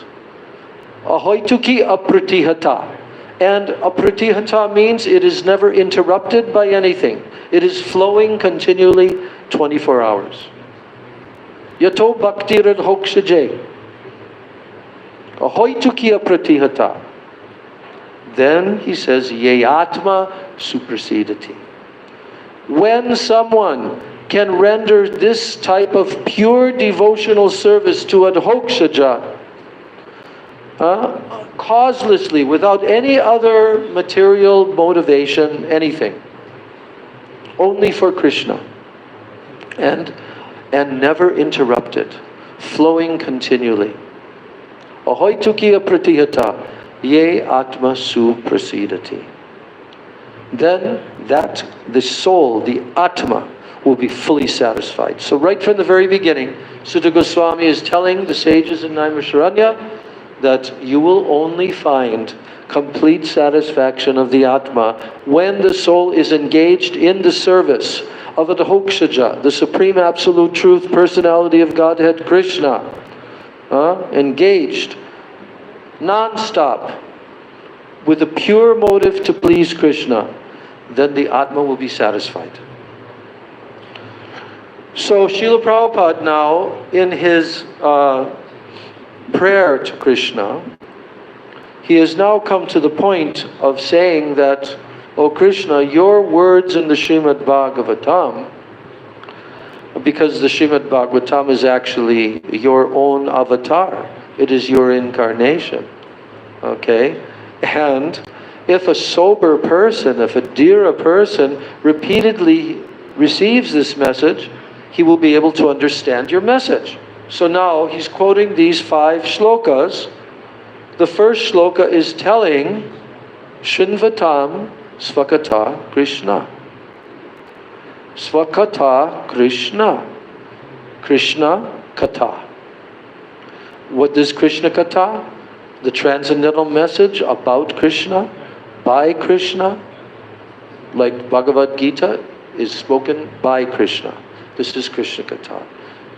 Ahoituki apratihata. And apratihata means it is never interrupted by anything. It is flowing continually 24 hours. Yato bhaktirad hokshaje. Ahoituki apratihata. Then he says, yeyatma suprasidati. When someone can render this type of pure devotional service to Adhokshaja, causelessly, without any other material motivation, anything, only for Krishna, and never interrupted, flowing continually. Ahoituki apratihata, ye atma suprasidati. Then that, the soul, the atma, will be fully satisfied. So right from the very beginning, Sutta Goswami is telling the sages in Naimisharanya that you will only find complete satisfaction of the Atma when the soul is engaged in the service of Adhokshaja, the Supreme Absolute Truth, Personality of Godhead, Krishna. Engaged, non-stop, with a pure motive to please Krishna, then the Atma will be satisfied. So Srila Prabhupada now, in his prayer to Krishna, he has now come to the point of saying that, O Krishna, your words in the Srimad Bhagavatam, because the Srimad Bhagavatam is actually your own avatar, it is your incarnation, okay? And if a sober person, if a dhira person repeatedly receives this message, he will be able to understand your message. So now he's quoting these 5 shlokas. The first shloka is telling Shinvatam Svakata Krishna. Svakata Krishna. Krishna Kata. What is Krishna Kata? The transcendental message about Krishna, by Krishna, like Bhagavad Gita is spoken by Krishna. This is Krishna Katha.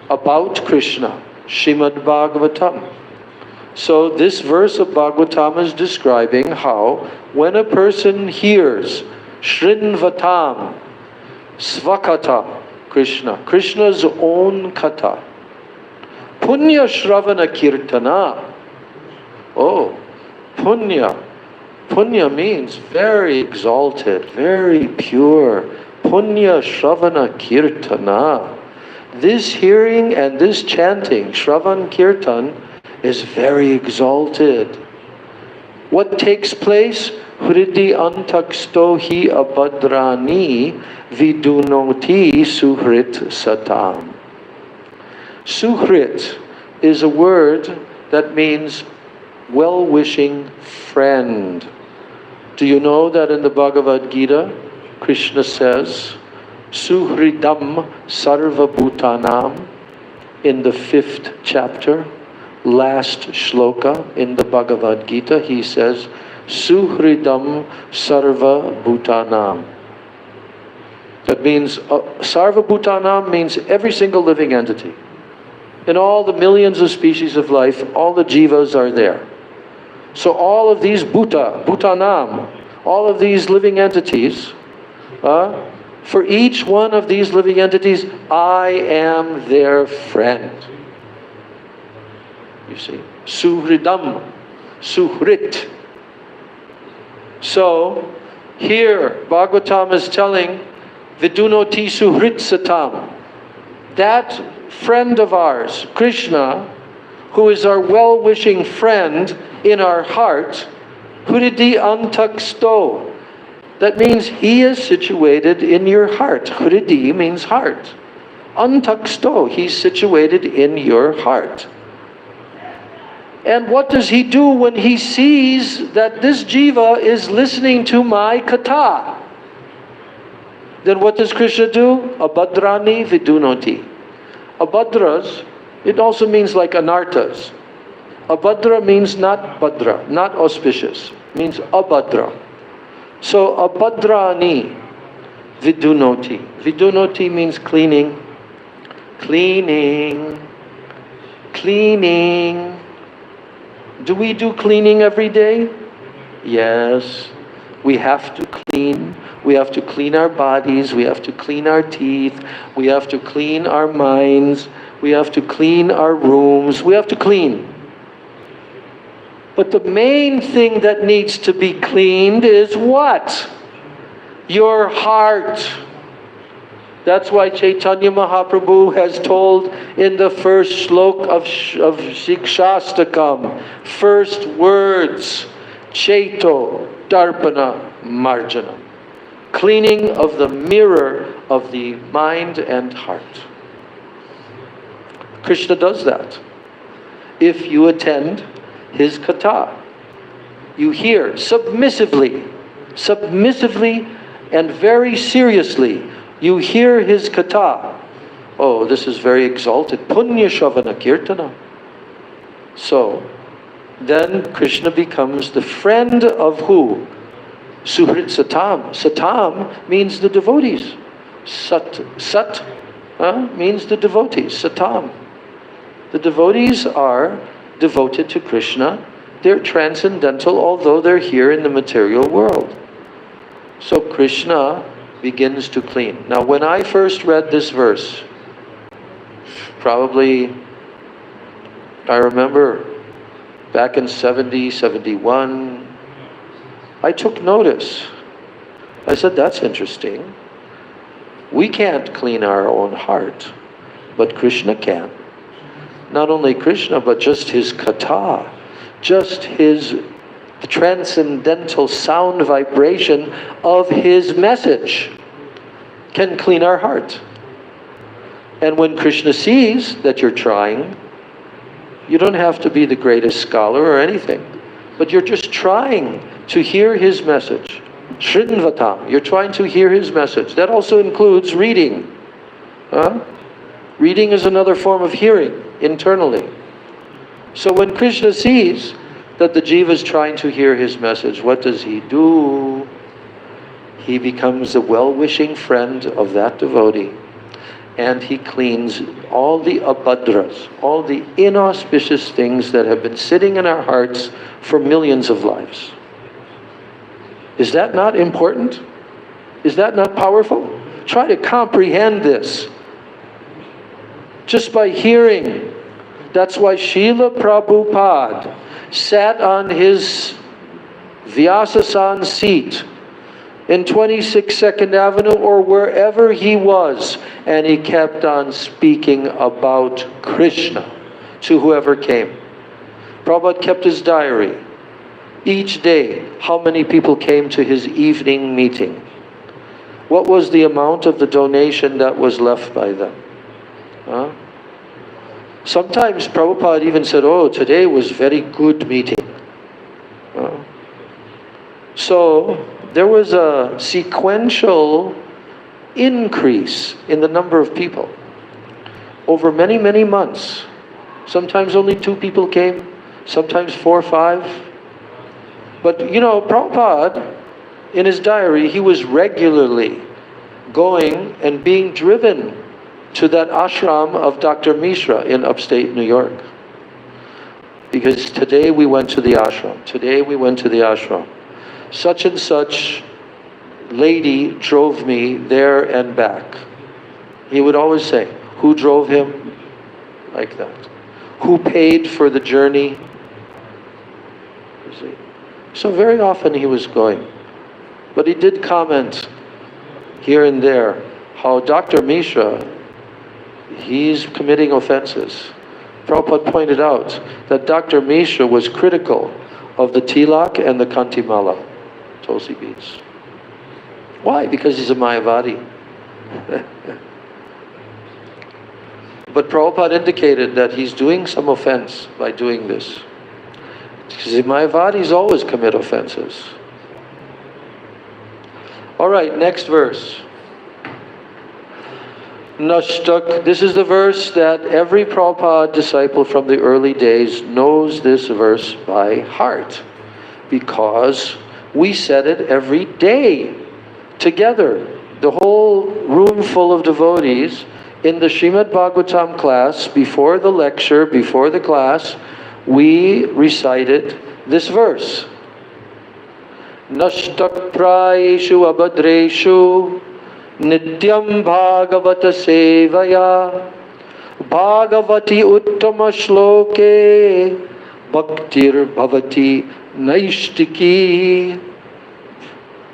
About Krishna, Srimad Bhagavatam. So this verse of Bhagavatam is describing how when a person hears Shrinvatam, Svakata, Krishna, Krishna's own Katha, Punya Shravana Kirtana. Oh, Punya. Punya means very exalted, very pure. Punya Shravana Kirtana. This hearing and this chanting, Shravan Kirtan, is very exalted. What takes place? Hridi antaksto hi abhadrani vidunoti suhrit satam. Suhrit is a word that means well-wishing friend. Do you know that in the Bhagavad Gita, Krishna says, Suhridam Sarva Bhutanam, in the 5th chapter, last shloka in the Bhagavad Gita, he says, Suhridam Sarva Bhutanam. That means, Sarva Bhutanam means every single living entity. In all the millions of species of life, all the jivas are there. So all of these Bhutanam, all of these living entities, For each one of these living entities, I am their friend. You see, suhridam, suhrit. So, here, Bhagavatam is telling, vidunoti suhrit satam. That friend of ours, Krishna, who is our well-wishing friend in our heart, huridi antaksto. That means he is situated in your heart. Huridi means heart. Antaksto, he's situated in your heart. And what does he do when he sees that this jiva is listening to my katha? Then what does Krishna do? Abhadrani vidunoti. Abhadras, it also means like anarthas. Abhadra means not badra, not auspicious. It means abhadra. So abhadrani vidunoti. Vidunoti means cleaning. Cleaning. Cleaning. Do we do cleaning every day? Yes. We have to clean. We have to clean our bodies. We have to clean our teeth. We have to clean our minds. We have to clean our rooms. We have to clean. But the main thing that needs to be cleaned is what? Your heart. That's why Chaitanya Mahaprabhu has told in the first shlok of Shikshastakam, first words, Chaito Darpana Marjana. Cleaning of the mirror of the mind and heart. Krishna does that. If you attend his katha, you hear submissively and very seriously, you hear his katha. Oh, this is very exalted. Punya Shavana Kirtana. So, then Krishna becomes the friend of who? Suhrit Satam. Satam means the devotees. Sat means the devotees. Satam. The devotees are devoted to Krishna. They're transcendental, although they're here in the material world. So Krishna begins to clean. Now, when I first read this verse, probably, I remember back in 70, 71, I took notice. I said, that's interesting. We can't clean our own heart, but Krishna can. Not only Krishna, but just his katha, just his transcendental sound vibration of his message can clean our heart. And when Krishna sees that you're trying, you don't have to be the greatest scholar or anything, but you're just trying to hear his message. Shrinvatam, you're trying to hear his message. That also includes reading. Reading is another form of hearing internally. So when Krishna sees that the jiva is trying to hear his message, what does he do? He becomes a well-wishing friend of that devotee, and he cleans all the abhadras, all the inauspicious things that have been sitting in our hearts for millions of lives. Is that not important? Is that not powerful? Try to comprehend this just by hearing. That's why Srila Prabhupada sat on his Vyasasan seat in 26 Second Avenue or wherever he was, and he kept on speaking about Krishna to whoever came. Prabhupada kept his diary. Each day, how many people came to his evening meeting? What was the amount of the donation that was left by them? Sometimes Prabhupada even said, oh, today was very good meeting. So there was a sequential increase in the number of people over many, many months. Sometimes only 2 people came, sometimes 4 or 5. But you know, Prabhupada, in his diary, he was regularly going and being driven to that ashram of Dr. Mishra in upstate New York. Because today we went to the ashram. Today we went to the ashram. Such and such lady drove me there and back. He would always say, who drove him? Like that. Who paid for the journey? You see? So very often he was going. But he did comment here and there how Dr. Mishra, he's committing offenses. Prabhupada pointed out that Dr. Mishra was critical of the tilak and the kantimala, tulsi beads. Why? Because he's a Mayavadi. But Prabhupada indicated that he's doing some offense by doing this. Because the Mayavadis always commit offenses. Alright, next verse. Nashtak. This is the verse that every Prabhupada disciple from the early days knows this verse by heart. Because we said it every day together. The whole room full of devotees in the Srimad Bhagavatam class, before the lecture, before the class, we recited this verse. Nashtak prayeshu abhadreshu nityam bhagavata sevaya bhagavati uttama shloke bhaktir bhavati naishtiki.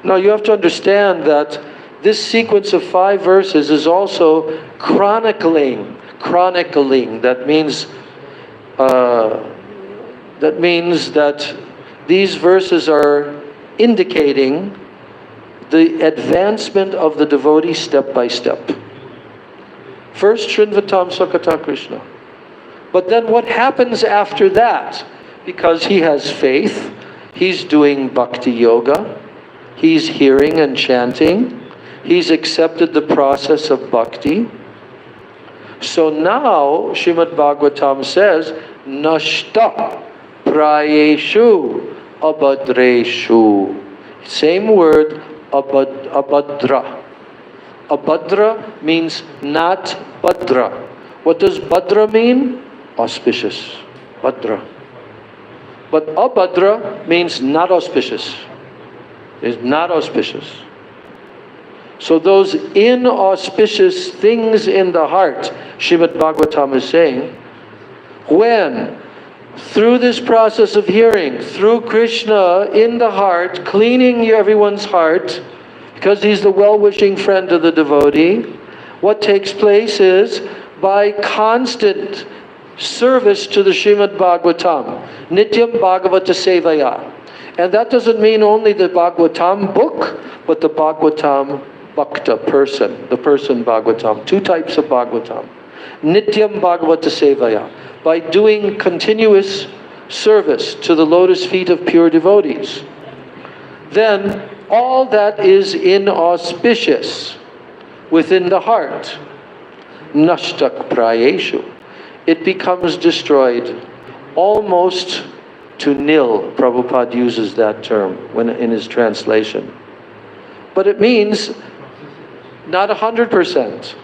Now you have to understand that this sequence of 5 verses is also chronicling. That means that these verses are indicating the advancement of the devotee step by step. First, Srinvatam Sakata Krishna. But then what happens after that? Because he has faith, he's doing bhakti yoga, he's hearing and chanting, he's accepted the process of bhakti. So now, Srimad Bhagavatam says, Nashta prayeshu abhadreshu. Same word, abhadra. Abhadra means not Bhadra. What does Bhadra mean? Auspicious. Bhadra. But Abhadra means not auspicious. It's not auspicious. So those inauspicious things in the heart, Srimad Bhagavatam is saying, when through this process of hearing, through Krishna in the heart, cleaning everyone's heart, because he's the well-wishing friend of the devotee, what takes place is by constant service to the Srimad Bhagavatam, Nityam Bhagavata Sevaya. And that doesn't mean only the Bhagavatam book, but the Bhagavatam Bhakta person, the person Bhagavatam. 2 types of Bhagavatam. Nityam Bhagavata Sevaya. By doing continuous service to the lotus feet of pure devotees. Then all that is inauspicious within the heart, nashtak prayeshu, it becomes destroyed almost to nil. Prabhupada uses that term when in his translation. But it means not 100%,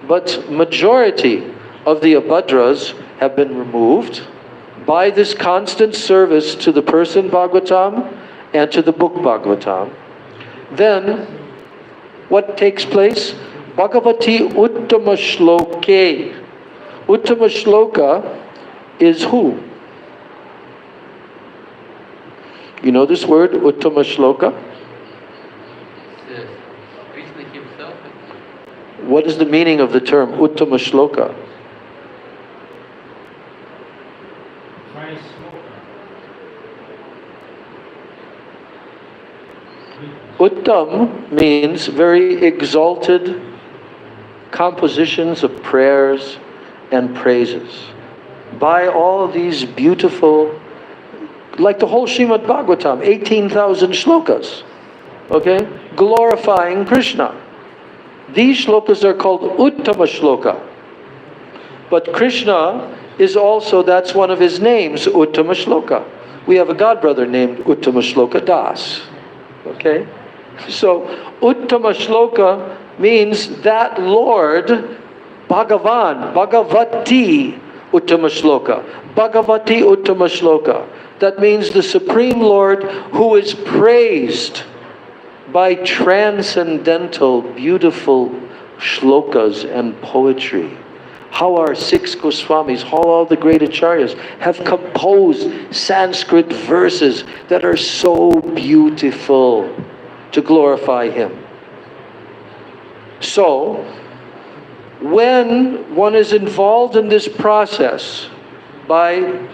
but majority of the abhadras have been removed by this constant service to the person Bhagavatam and to the book Bhagavatam. Then, what takes place? Bhagavati Uttama Shloke. Uttama Shloka is who? You know this word, Uttama Shloka? Krishna himself. What is the meaning of the term Uttama Shloka? Uttam means very exalted compositions of prayers and praises by all these beautiful, like the whole Srimad Bhagavatam, 18,000 shlokas, okay, glorifying Krishna. These shlokas are called Uttama Shloka. But Krishna is also, that's one of his names, Uttama Shloka. We have a godbrother named Uttama Shloka Das, okay? So, Uttama Shloka means that Lord, Bhagavan, Bhagavati Uttama Shloka. Bhagavati Uttama Shloka. That means the Supreme Lord who is praised by transcendental, beautiful shlokas and poetry. How our 6 Goswamis, how all the great acharyas have composed Sanskrit verses that are so beautiful to glorify Him. So, when one is involved in this process by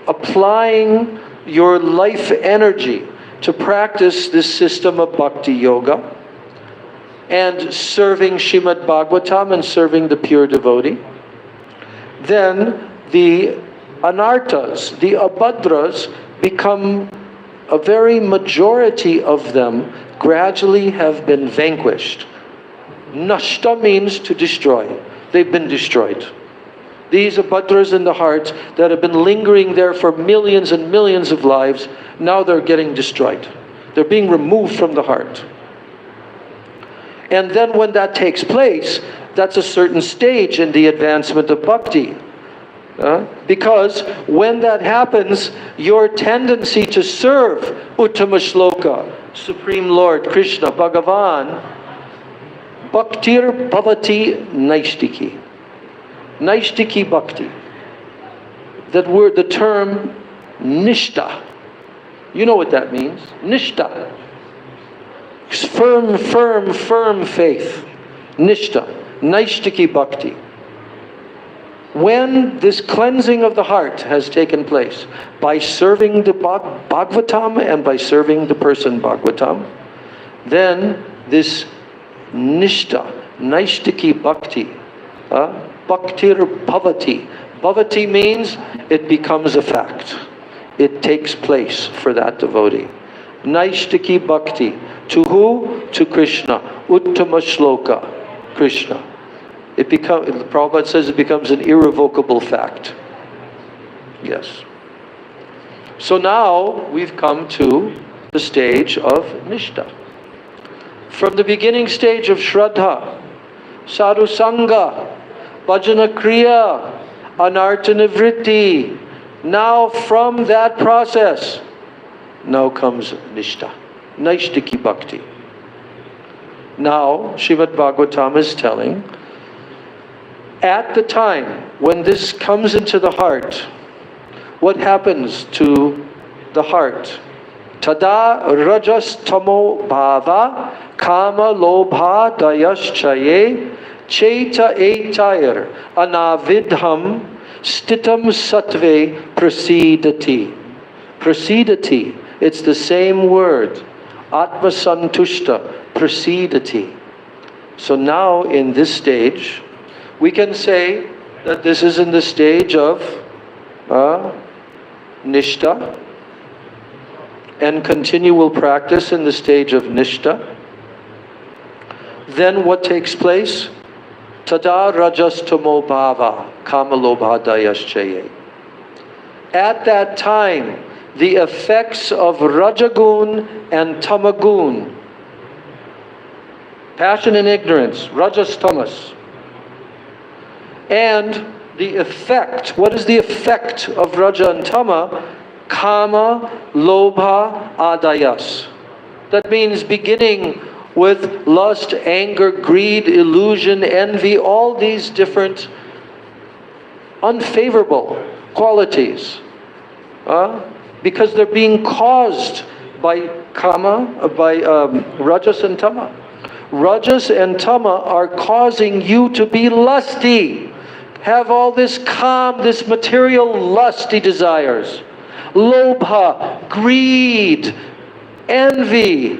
applying your life energy to practice this system of bhakti yoga and serving Srimad Bhagavatam and serving the pure devotee, then the anarthas, the abhadras, become a very majority of them gradually have been vanquished. Nashta means to destroy. They've been destroyed. These abhadras in the heart that have been lingering there for millions and millions of lives, now they're getting destroyed. They're being removed from the heart. And then when that takes place, that's a certain stage in the advancement of bhakti. Because when that happens, your tendency to serve Uttama Shloka, Supreme Lord Krishna, Bhagavan, Bhaktir Bhavati Naishtiki. Naishtiki Bhakti. That word, the term Nishta. You know what that means. Nishta. Firm faith. Nishta. Naishtiki Bhakti. When this cleansing of the heart has taken place by serving the Bhagavatam and by serving the person Bhagavatam, then this Nishta, Naishtiki Bhakti, Bhaktir Bhavati. Bhavati means it becomes a fact. It takes place for that devotee. Naishtiki Bhakti. To who? To Krishna. Uttama Shloka. Krishna. Prabhupada says it becomes an irrevocable fact. Yes. So now we've come to the stage of Nishta. From the beginning stage of Shraddha, Sadhu Sangha, Bhajana Kriya, Anartha Nivritti. Now from that process, now comes Nishta, Naishtiki Bhakti. Now, Srimad Bhagavatam is telling, at the time when this comes into the heart, what happens to the heart? Tada rajas tamo bhava kama lobha dayaschaye cheta etair anavidham stitam sattve prasidati. Prasidati, it's the same word. Atma santushta, prasidati. So now in this stage, we can say that this is in the stage of Nishta, and continual practice in the stage of Nishta. Then what takes place? Tada rajastamo bhava kamalobha dayaschaye. At that time, the effects of Rajagun and Tamagun, passion and ignorance, Rajas Tamas, and the effect, what is the effect of Raja and Tama? Kama, Lobha, Adayas. That means beginning with lust, anger, greed, illusion, envy, all these different unfavorable qualities. Because they're being caused by Kama, by Rajas and Tama. Rajas and Tama are causing you to be lusty. Have all this this material lusty desires. Lobha, greed, envy,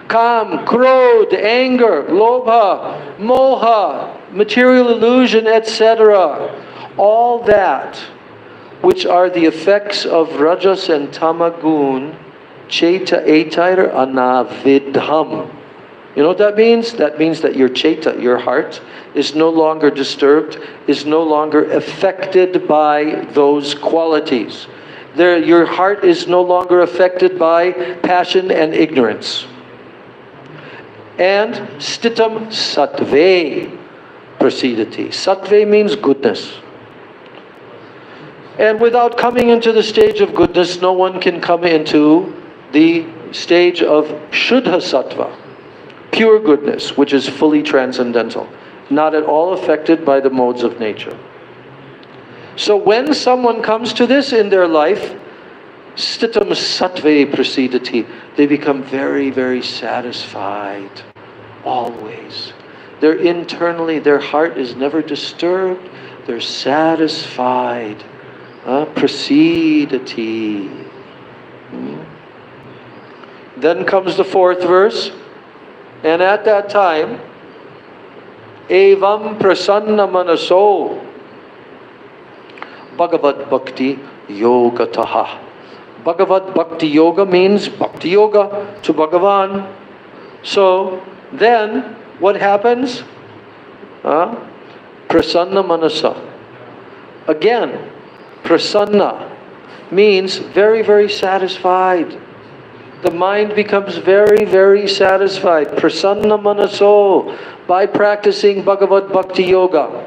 kam, krodh, anger, lobha, moha, material illusion, etc. All that, which are the effects of Rajas and Tamagun, cheta etair anavidham. You know what that means? That means that your cheta, your heart, is no longer disturbed, is no longer affected by those qualities. Your heart is no longer affected by passion and ignorance. And stitam sattve prasidati. Sattve means goodness. And without coming into the stage of goodness, no one can come into the stage of Shuddha Sattva, pure goodness, which is fully transcendental, not at all affected by the modes of nature. So when someone comes to this in their life, Stitam Sattve Prasidati, they become very, very satisfied, always. They're internally, their heart is never disturbed, they're satisfied. Prasidati. Then comes the fourth verse, and at that time, Evam prasanna manaso Bhagavad Bhakti Yogataha. Bhagavad Bhakti Yoga means Bhakti Yoga to Bhagavan. So then what happens? Prasanna Manasa. Again, prasanna means very, very satisfied. The mind becomes very, very satisfied. Prasanna Manaso, by practicing Bhagavad Bhakti Yoga.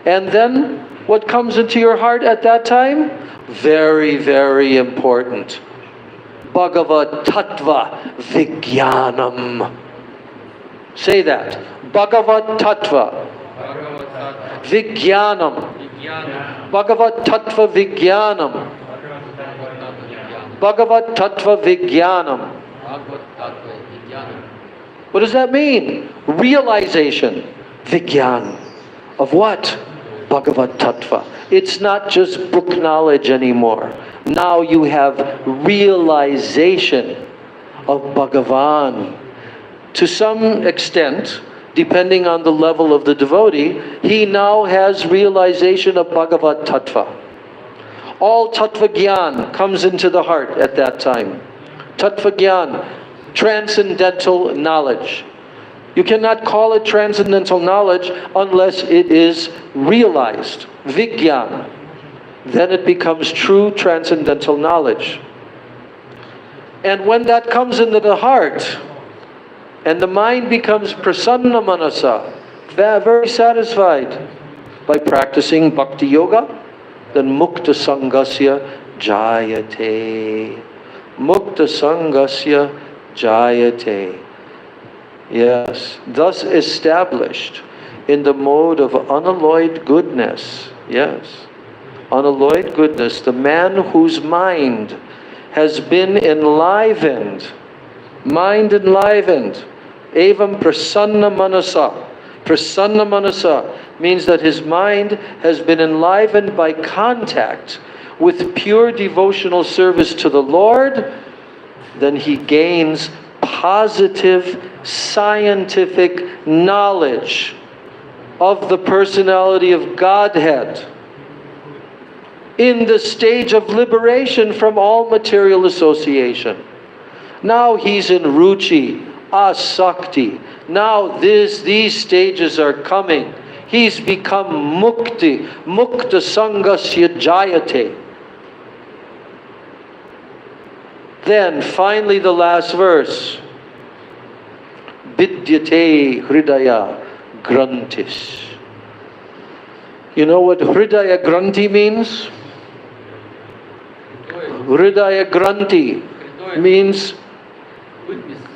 And then what comes into your heart at that time? Very, very important. Bhagavad Tattva Vijnanam. Say that. Bhagavad Tattva Vijnanam. Bhagavad Tattva Vijnanam. Bhagavad Tattva Vijnanam. What does that mean? Realization. Vijnan. Of what? Bhagavad Tattva. It's not just book knowledge anymore. Now you have realization of Bhagavan. To some extent, depending on the level of the devotee, he now has realization of Bhagavad Tattva. All Tattva Gyan comes into the heart at that time. Tattva Gyan, transcendental knowledge. You cannot call it transcendental knowledge unless it is realized. Vijnan. Then it becomes true transcendental knowledge. And when that comes into the heart, and the mind becomes prasanna manasa, very satisfied, by practicing bhakti yoga, then mukta sangasya jayate. Mukta sangasya jayate. Yes, thus established in the mode of unalloyed goodness. Yes, unalloyed goodness, the man whose mind has been enlivened, evam prasanna manasa. Prasanna manasa means that his mind has been enlivened by contact with pure devotional service to the Lord. Then he gains positive scientific knowledge of the personality of Godhead in the stage of liberation from all material association. Now he's in ruchi, asakti. Now these stages are coming. He's become mukti, mukta sangasya jayate. Then finally the last verse. Vidyate hridaya grantis. You know what hridaya granti means? Hridaya granti means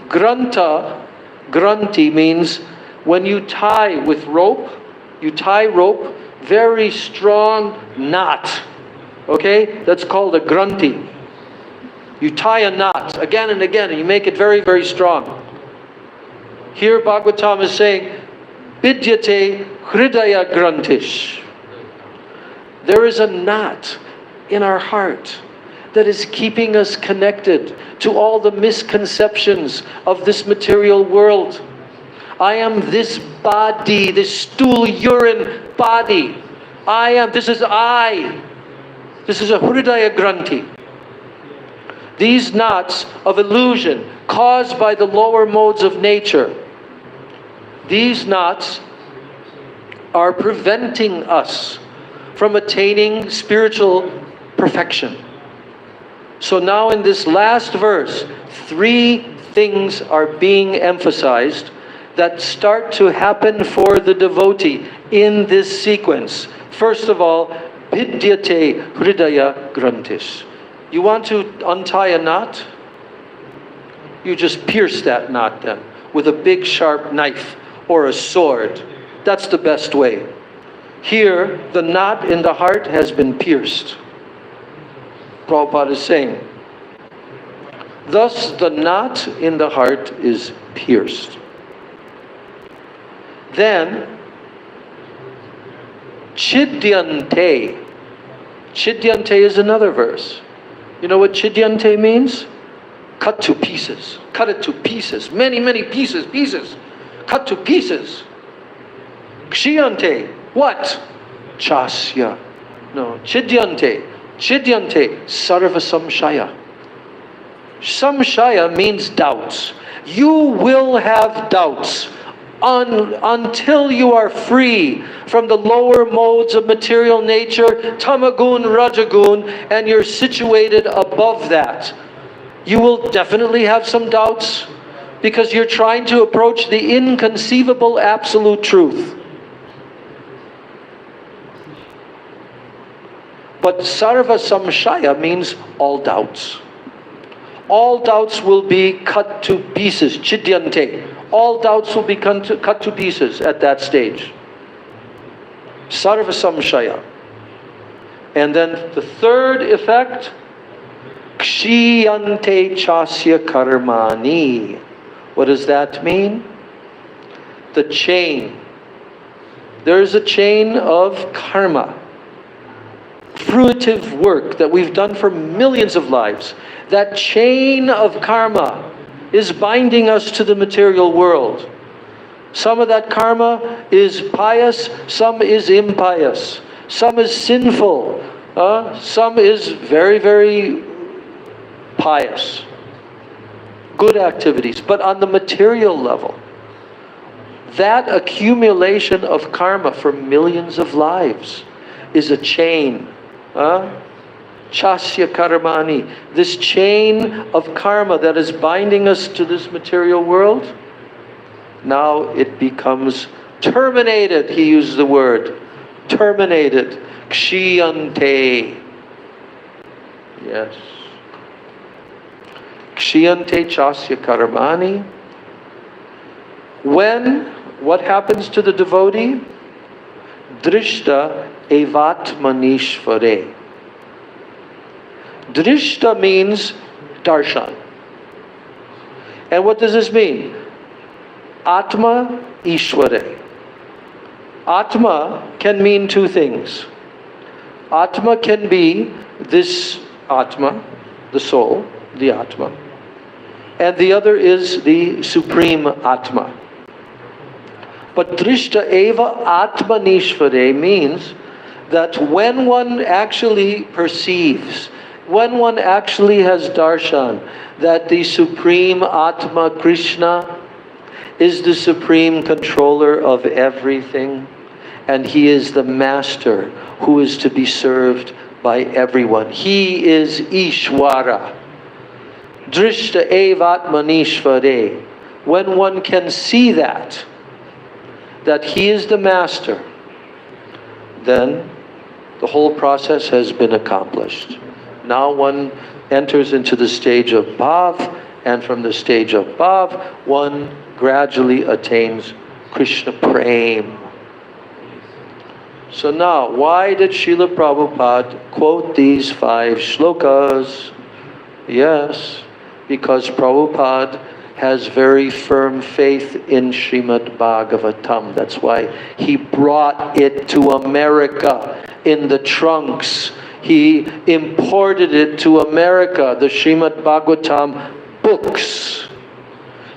granti means when you tie with rope, very strong knot. Okay? That's called a granti. You tie a knot again and again and you make it very, very strong. Here Bhagavatam is saying, Vidyate hridaya grantish. There is a knot in our heart that is keeping us connected to all the misconceptions of this material world. I am this body, this stool urine body. This is I. This is a hridaya granti. These knots of illusion caused by the lower modes of nature, these knots are preventing us from attaining spiritual perfection. So now in this last verse, 3 things are being emphasized that start to happen for the devotee in this sequence. First of all, vidyate hridaya grantis. You want to untie a knot? You just pierce that knot then with a big sharp knife or a sword. That's the best way. Here, the knot in the heart has been pierced. Prabhupada is saying, thus the knot in the heart is pierced. Then, Chidyante. Chidyante is another verse. You know what Chidyante means? Cut to pieces. Cut it to pieces. Many, many pieces. Cut to pieces. Kshiyante. What? Chasya. No. Chidyante. Chidyante. Sarva samshaya. Samshaya means doubts. You will have doubts until you are free from the lower modes of material nature, tamagun, rajagun, and you're situated above that. You will definitely have some doubts because you're trying to approach the inconceivable absolute truth. But sarva samshaya means all doubts. All doubts will be cut to pieces, chidyante. All doubts will be cut to pieces at that stage. Sarva samshaya. And then the third effect, kshiyante chasya karmani. What does that mean? The chain. There is a chain of karma. Fruitive work that we've done for millions of lives. That chain of karma is binding us to the material world. Some of that karma is pious, some is impious. Some is sinful, some is very, very pious. Good activities. But on the material level, that accumulation of karma for millions of lives is a chain. Chasya karmani. This chain of karma that is binding us to this material world, now it becomes terminated. He used the word terminated. Kshiyante. Yes. Kshiyante chasya karmani. What happens to the devotee? Drishta evatmanishvare. Drishta means darshan. And what does this mean? Atma Ishvare. Atma can mean two things. Atma can be this Atma, the soul, the Atma. And the other is the supreme Atma. But Drishta Eva Atmanishvare means that when one actually perceives, when one actually has darshan, that the supreme Atma Krishna is the supreme controller of everything, and he is the master who is to be served by everyone. He is Ishwara. Drishta evatmanishvare. When one can see that he is the master, then the whole process has been accomplished. Now one enters into the stage of bhav, and from the stage of bhav, one gradually attains Krishna Prem. So now, why did Srila Prabhupada quote these 5 shlokas? Yes, because Prabhupada has very firm faith in Srimad Bhagavatam. That's why he brought it to America in the trunks. He imported it to America, the Srimad Bhagavatam books.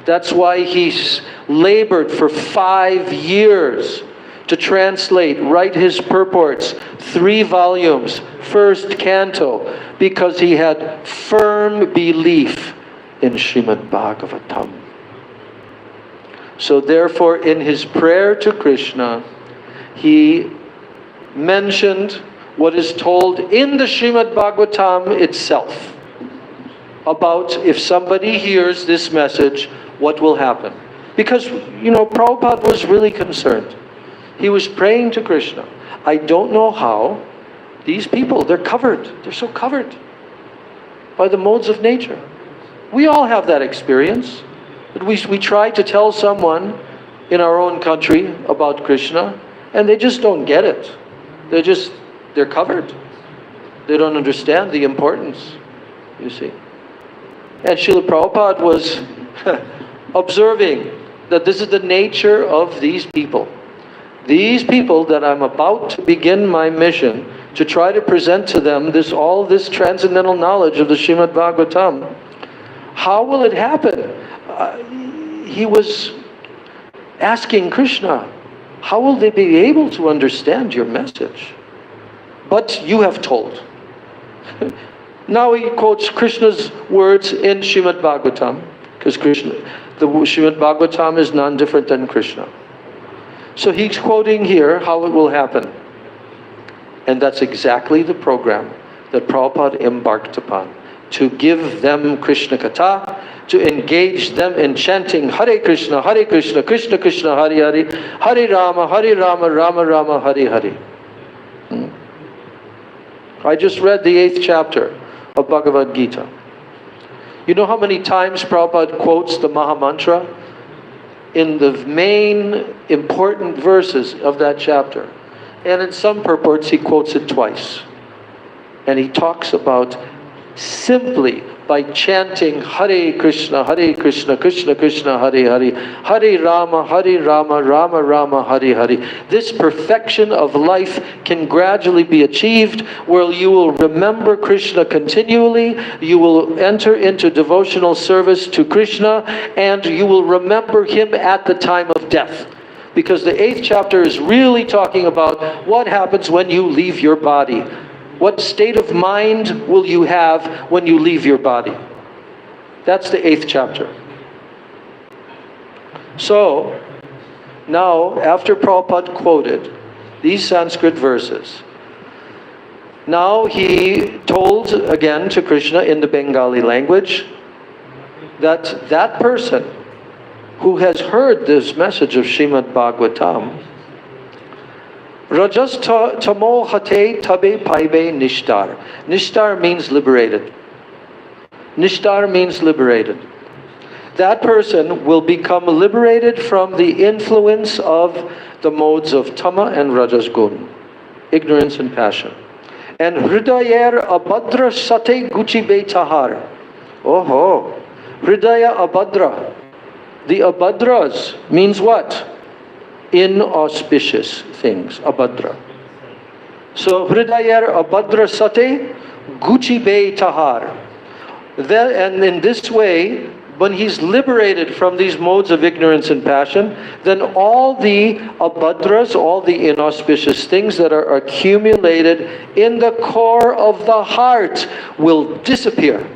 That's why he's labored for 5 years to translate, write his purports, 3 volumes, first canto, because he had firm belief in Srimad Bhagavatam. So therefore, in his prayer to Krishna, he mentioned what is told in the Srimad Bhagavatam itself about if somebody hears this message, what will happen. Because, Prabhupada was really concerned. He was praying to Krishna. I don't know how these people, they're covered. They're so covered. by the modes of nature. We all have that experience. We try to tell someone in our own country about Krishna, and they just don't get it. They're covered. They don't understand the importance, you see. And Srila Prabhupada was observing that this is the nature of these people. These people that I'm about to begin my mission to try to present to them all this transcendental knowledge of the Srimad Bhagavatam. How will it happen? He was asking Krishna, how will they be able to understand your message? But you have told. Now he quotes Krishna's words in Srimad Bhagavatam, because the Srimad Bhagavatam is none different than Krishna. So he's quoting here how it will happen. And that's exactly the program that Prabhupada embarked upon. To give them Krishna Katha, to engage them in chanting Hare Krishna, Krishna Krishna, Hare Hare, Hare Rama, Rama Rama, Hare Hare. I just read the 8th chapter of Bhagavad Gita. You know how many times Prabhupada quotes the Maha Mantra? In the main important verses of that chapter. And in some purports he quotes it twice. And he talks about simply by chanting Hare Krishna, Krishna Krishna, Hare Hare, Hare Rama, Rama Rama, Hare Hare. This perfection of life can gradually be achieved where you will remember Krishna continually, you will enter into devotional service to Krishna, and you will remember Him at the time of death. Because the 8th chapter is really talking about what happens when you leave your body. What state of mind will you have when you leave your body? That's the 8th chapter. So, now, after Prabhupada quoted these Sanskrit verses, now he told again to Krishna in the Bengali language that that person who has heard this message of Srimad Bhagavatam, Rajas tamo hate tabe paibe nishtar. Nishtar means liberated. Nishtar means liberated. That person will become liberated from the influence of the modes of tama and rajas gun, ignorance and passion. And hridayer abhadra sate guchibe tahar. Oho, hridaya abhadra. The abhadras means what? Inauspicious things, abhadra. So, hridayer abhadra sate guchibe tahar. And in this way, when he's liberated from these modes of ignorance and passion, then all the abhadras, all the inauspicious things that are accumulated in the core of the heart will disappear.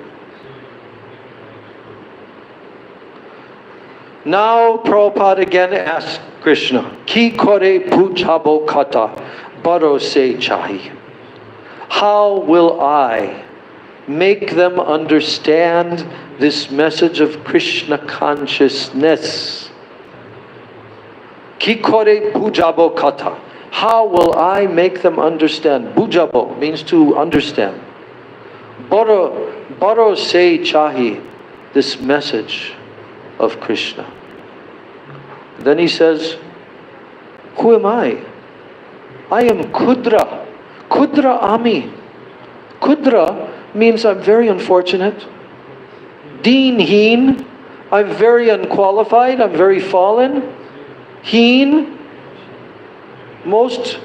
Now Prabhupada again asks Krishna, Ki kore bhujabo kata baro se chahi. How will I make them understand this message of Krishna consciousness? Ki kore bhujabo kata. How will I make them understand? Bhujabo means to understand. Baro se chahi, this message of Krishna. Then he says, who am I? I am Kudra. Kudra Ami. Kudra means I'm very unfortunate. Deen Heen, I'm very unqualified, I'm very fallen. Heen, most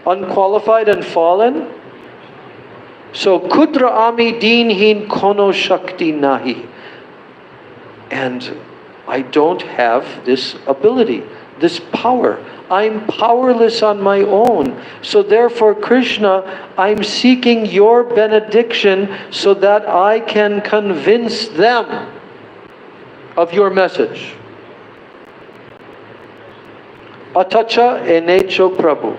unqualified and fallen. So Kudra Ami Deen Heen Kono Shakti Nahi. And I don't have this ability, this power. I'm powerless on my own. So therefore, Krishna, I'm seeking your benediction so that I can convince them of your message. Atacha enecho Prabhu.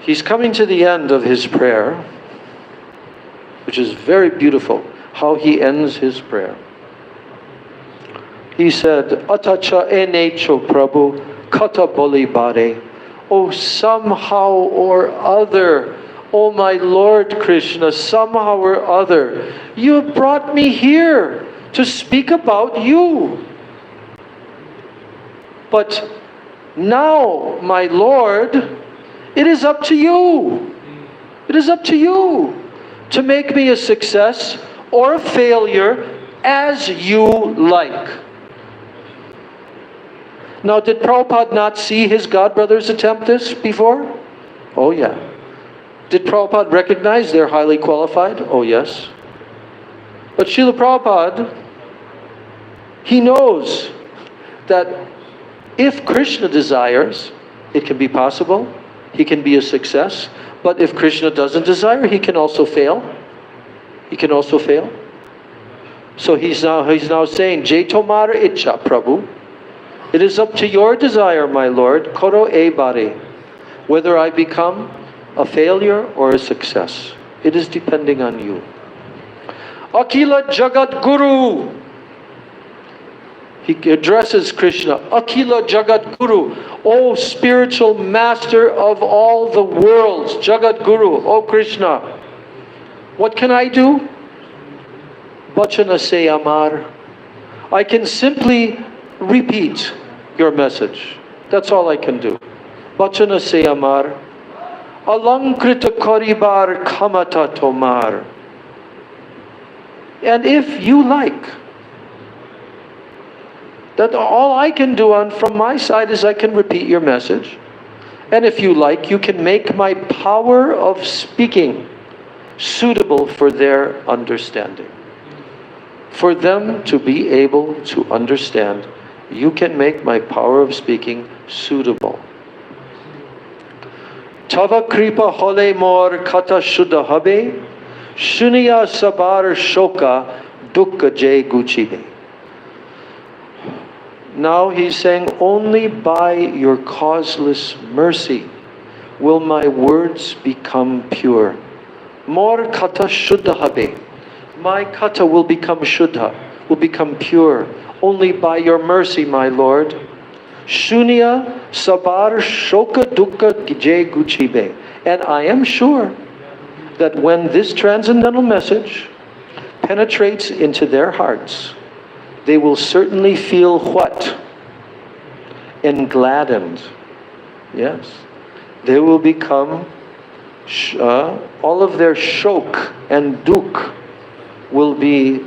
He's coming to the end of his prayer, which is very beautiful, how he ends his prayer. He said, Atacha enecho Prabhu, kata boli bare. Oh, somehow or other, Oh my Lord Krishna, somehow or other, you have brought me here to speak about you. But now, my Lord, it is up to you. It is up to you to make me a success or a failure as you like. Now, did Prabhupada not see his godbrothers attempt this before? Oh yeah. Did Prabhupada recognize they're highly qualified? Oh yes. But Srila Prabhupada, he knows that if Krishna desires, it can be possible. He can be a success. But if Krishna doesn't desire, he can also fail. He can also fail. So he's now saying, Jai tomar icha, Prabhu. It is up to your desire, my Lord, koro e bari, whether I become a failure or a success. It is depending on you. Akila Jagat Guru. He addresses Krishna. Akila Jagat Guru. Oh, spiritual master of all the worlds. Jagat Guru. Oh, Krishna. What can I do? Bachana se amar. I can simply repeat your message. That's all I can do. Bachana se amar. Alankrita karibar kamata tomar. And if you like, that all I can do from my side is I can repeat your message. And if you like, you can make my power of speaking suitable for their understanding. For them to be able to understand, you can make my power of speaking suitable. Tava kripa hole mor kata shuddha habe, shuniya sabar shoka dukkha jay guchibe. Now he's saying, only by your causeless mercy will my words become pure. Mor kata shuddha habe. My kata will become shuddha, will become pure. Only by your mercy, my Lord. Shunya sabar shoka dukkha jay guchibe. And I am sure that when this transcendental message penetrates into their hearts, they will certainly feel what? Engladdened. Yes. They will become, all of their shok and duk will be,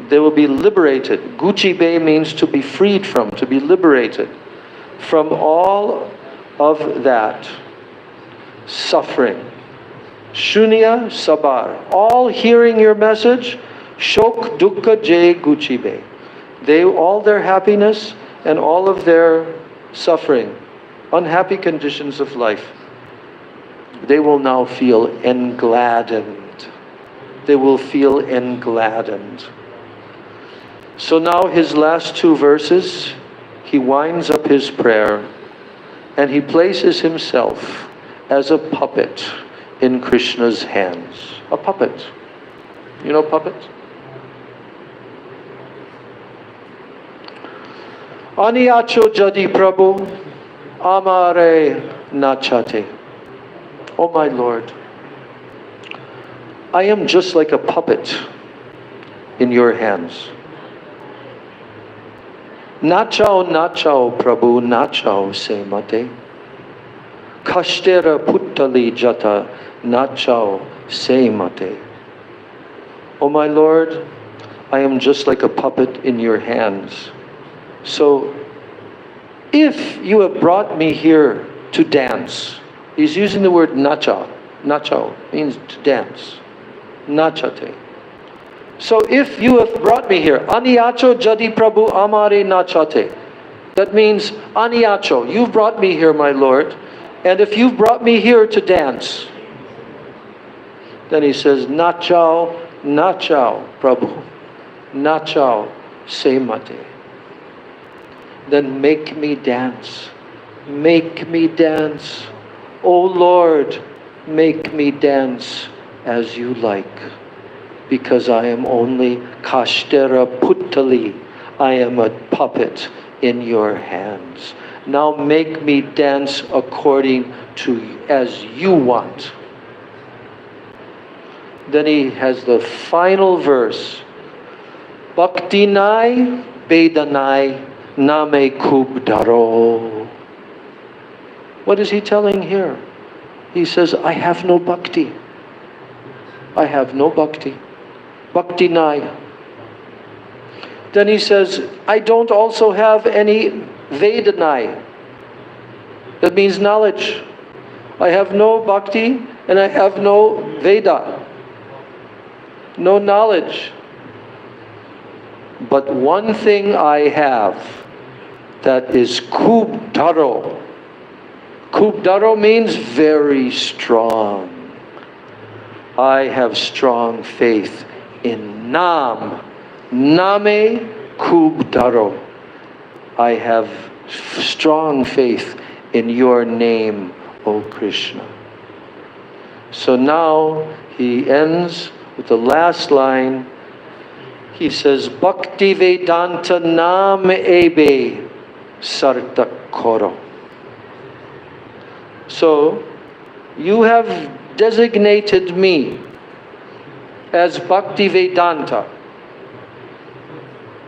they will be liberated. Guchibe means to be freed from, to be liberated from all of that suffering. Shunya sabar. All hearing your message, shok dukkha jay guchibe. They, all their happiness and all of their suffering, unhappy conditions of life, they will now feel engladdened. They will feel engladdened. So now his last two verses, he winds up his prayer and he places himself as a puppet in Krishna's hands. A puppet. You know puppet? Aniyacho jadi Prabhu, amare nachate. Oh my Lord, I am just like a puppet in your hands. Nachao, nachao, Prabhu, nachao, se mate. Kashtera puttali jata, nachao, se mate. Oh my Lord, I am just like a puppet in your hands. So, if you have brought me here to dance, he's using the word nacha. Nachao means to dance. Nachate. So if you have brought me here, aniyacho jadi Prabhu amare nachate. That means, aniyacho, you've brought me here, my Lord, and if you've brought me here to dance, then he says, nachao, nachao, Prabhu, nachao, se mate. Then make me dance. Make me dance. O Lord, make me dance as you like. Because I am only kashtera puttali. I am a puppet in your hands. Now make me dance according to as you want. Then he has the final verse. Bhakti nai, Vedanai, Name Kubdaro. What is he telling here? He says, I have no bhakti. I have no bhakti. Bhakti nai. Then he says, I don't also have any Vedanai. That means knowledge. I have no bhakti and I have no Veda. No knowledge. But one thing I have, that is Kubdaro. Kubdaro means very strong. I have strong faith in Nam. Name Kubdaro. I have strong faith in your name, O Krishna. So now he ends with the last line. He says, Bhakti Vedanta Nam Ebe Sarta Koro. So, you have designated me as Bhakti Vedanta,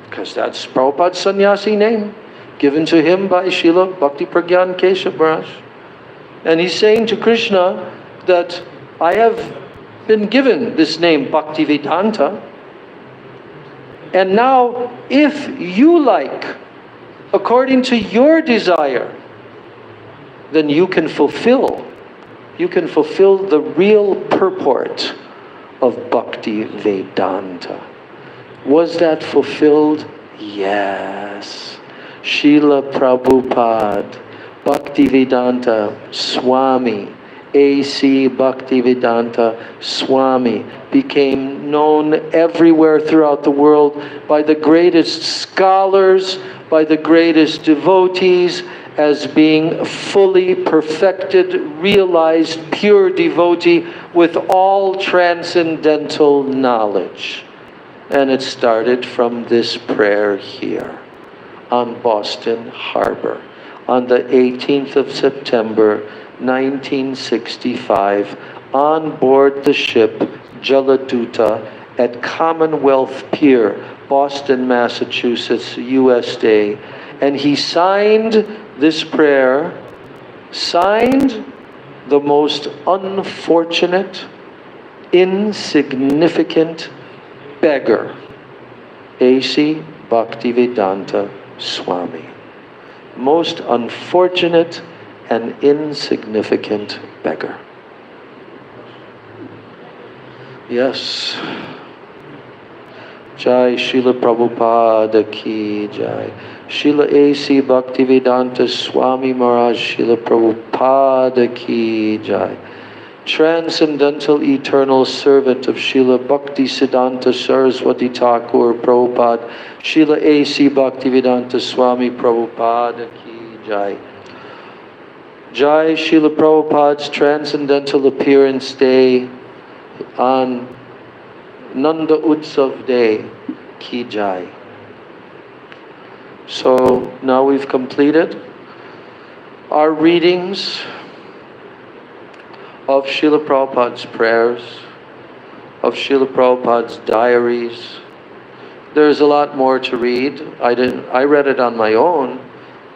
because that's Prabhupada's sannyasi name, given to him by Srila Bhakti Pragyan Keshav Maharaj. And he's saying to Krishna that I have been given this name Bhakti Vedanta, and now if you like, according to your desire, then you can fulfill the real purport of Bhakti Vedanta. Was that fulfilled? Yes. Srila Prabhupada, Bhakti Vedanta Swami, A.C. Bhaktivedanta Swami, became known everywhere throughout the world by the greatest scholars, by the greatest devotees, as being fully perfected, realized, pure devotee with all transcendental knowledge. And it started from this prayer here on Boston Harbor on the 18th of September 1965 on board the ship Jaladuta at Commonwealth Pier, Boston, Massachusetts, USA. And he signed this prayer, signed the most unfortunate, insignificant beggar, A.C. Bhaktivedanta Swami. Most unfortunate and insignificant beggar. Yes. Jai Srila Prabhupada ki Jai. Srila A.C. Bhaktivedanta Swami Maharaj, Srila Prabhupada ki Jai. Transcendental eternal servant of Srila Bhakti Siddhanta Saraswati Thakur Prabhupada, Srila A.C. Bhaktivedanta Swami Prabhupada ki Jai. Jai Srila Prabhupada's transcendental appearance day on Nanda Utsav Day ki Jai. So now we've completed our readings of Srila Prabhupada's prayers, of Srila Prabhupada's diaries. There's a lot more to read. I read it on my own,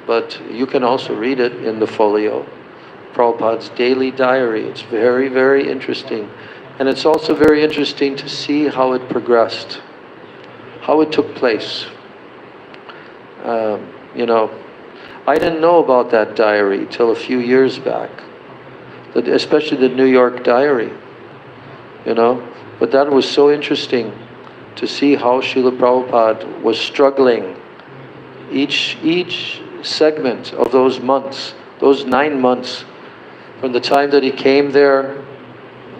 but you can also read it in the folio. Prabhupada's daily diary. It's very, very interesting. And it's also very interesting to see how it progressed, how it took place. I didn't know about that diary till a few years back, especially the New York diary, But that was so interesting to see how Srila Prabhupada was struggling each segment of those months, those 9 months, from the time that he came there,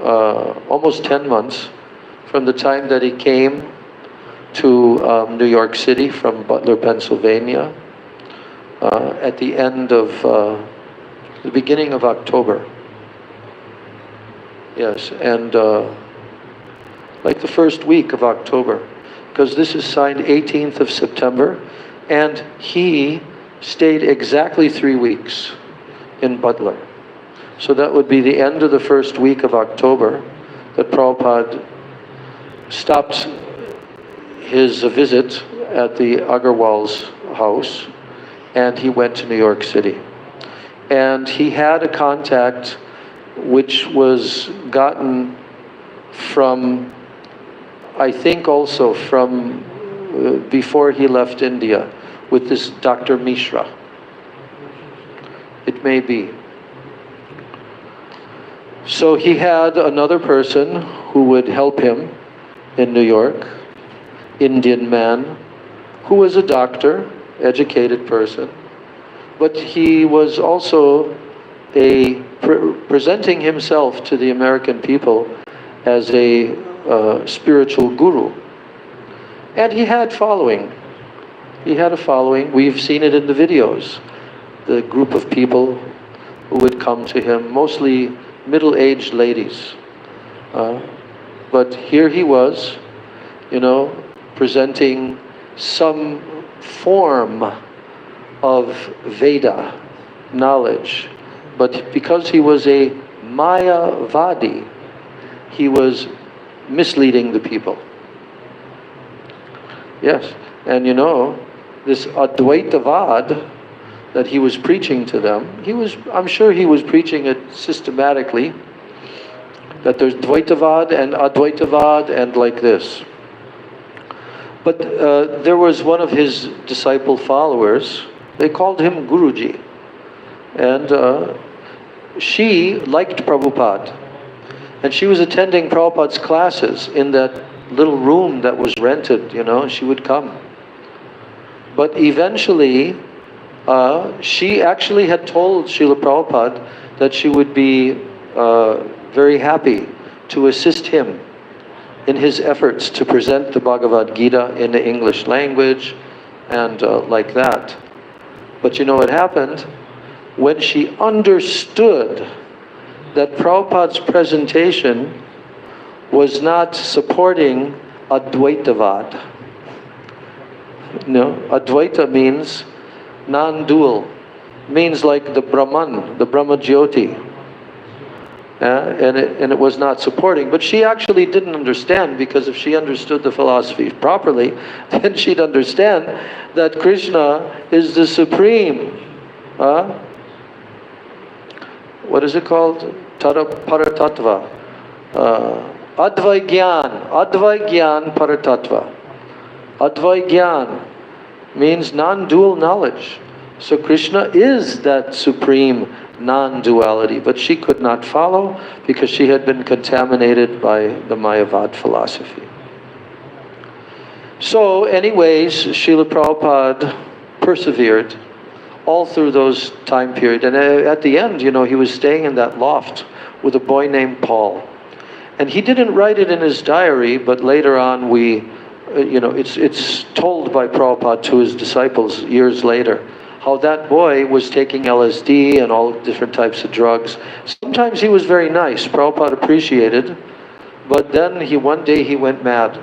almost 10 months, from the time that he came to New York City from Butler, Pennsylvania, at the end of, the beginning of October. Yes, and like the first week of October, because this is signed 18th of September, and he stayed exactly 3 weeks in Butler. So that would be the end of the first week of October that Prabhupada stopped his visit at the Agarwal's house, and he went to New York City. And he had a contact which was gotten from, I think also from before he left India, with this Dr. Mishra. It may be. So he had another person who would help him in New York, Indian man, who was a doctor, educated person, but he was also presenting himself to the American people as a spiritual guru. And he had following. He had a following. We've seen it in the videos. The group of people who would come to him, mostly middle-aged ladies. But here he was, you know, presenting some form of Veda knowledge. But because he was a Mayavadi, he was misleading the people. Yes, and you know, this Advaitavad that he was preaching to them, I'm sure he was preaching it systematically, that there's Dvaitavad and Advaitavad and like this. But there was one of his disciple followers, they called him Guruji, and she liked Prabhupada, and she was attending Prabhupada's classes in that little room that was rented, you know, she would come. But eventually, she actually had told Srila Prabhupada that she would be very happy to assist him in his efforts to present the Bhagavad Gita in the English language and like that. But you know what happened? When she understood that Prabhupada's presentation was not supporting Advaitavad. No, Advaita means non-dual, means like the Brahman, the Brahma Jyoti. And it was not supporting. But she actually didn't understand, because if she understood the philosophy properly, then she'd understand that Krishna is the supreme. What is it called? Paratattva. Advaigyan Paratattva. Advaigyan means non-dual knowledge. So Krishna is that supreme non-duality, but she could not follow because she had been contaminated by the Mayavad philosophy. So anyways, Srila Prabhupada persevered all through those time period, and at the end, you know, he was staying in that loft with a boy named Paul. And he didn't write it in his diary, but later on it's told by Prabhupada to his disciples years later, how that boy was taking LSD and all different types of drugs. Sometimes he was very nice, Prabhupada appreciated, but then one day he went mad.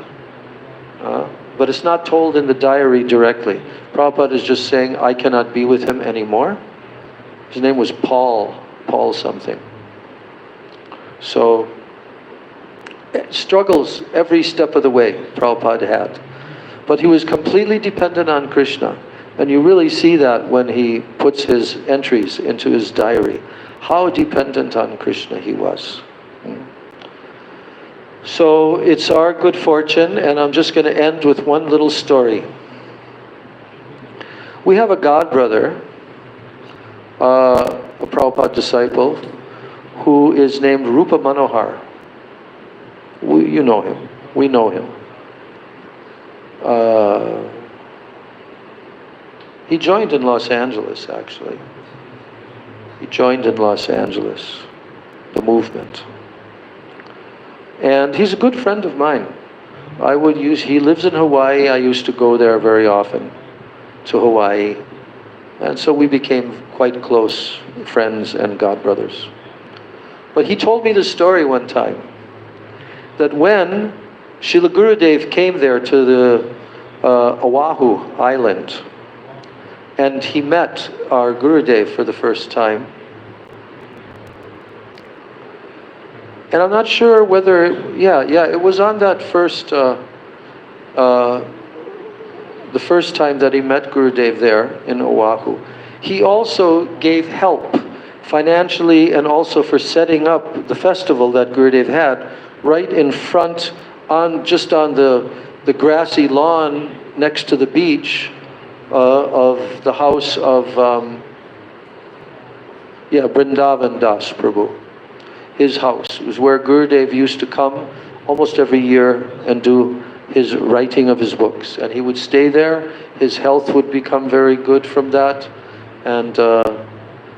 But it's not told in the diary directly. Prabhupada is just saying, I cannot be with him anymore. His name was Paul something. So, struggles every step of the way Prabhupada had. But he was completely dependent on Krishna. And you really see that when he puts his entries into his diary, how dependent on Krishna he was. So it's our good fortune, and I'm just going to end with one little story. We have a god brother, a Prabhupada disciple, who is named Rupa Manohar. You know him. We know him. He joined in Los Angeles, actually. He joined in Los Angeles, the movement. And he's a good friend of mine. He lives in Hawaii. I used to go there very often, to Hawaii. And so we became quite close friends and godbrothers. But he told me the story one time, that when Srila Gurudev came there to the Oahu Island, and he met our Gurudev for the first time, And I'm not sure whether, it was on that the first time that he met Gurudev there in Oahu. He also gave help financially and also for setting up the festival that Gurudev had right in front, just on the grassy lawn next to the beach of the house of Vrindavan Das Prabhu. His house. It was where Gurudev used to come almost every year and do his writing of his books. And he would stay there. His health would become very good from that. And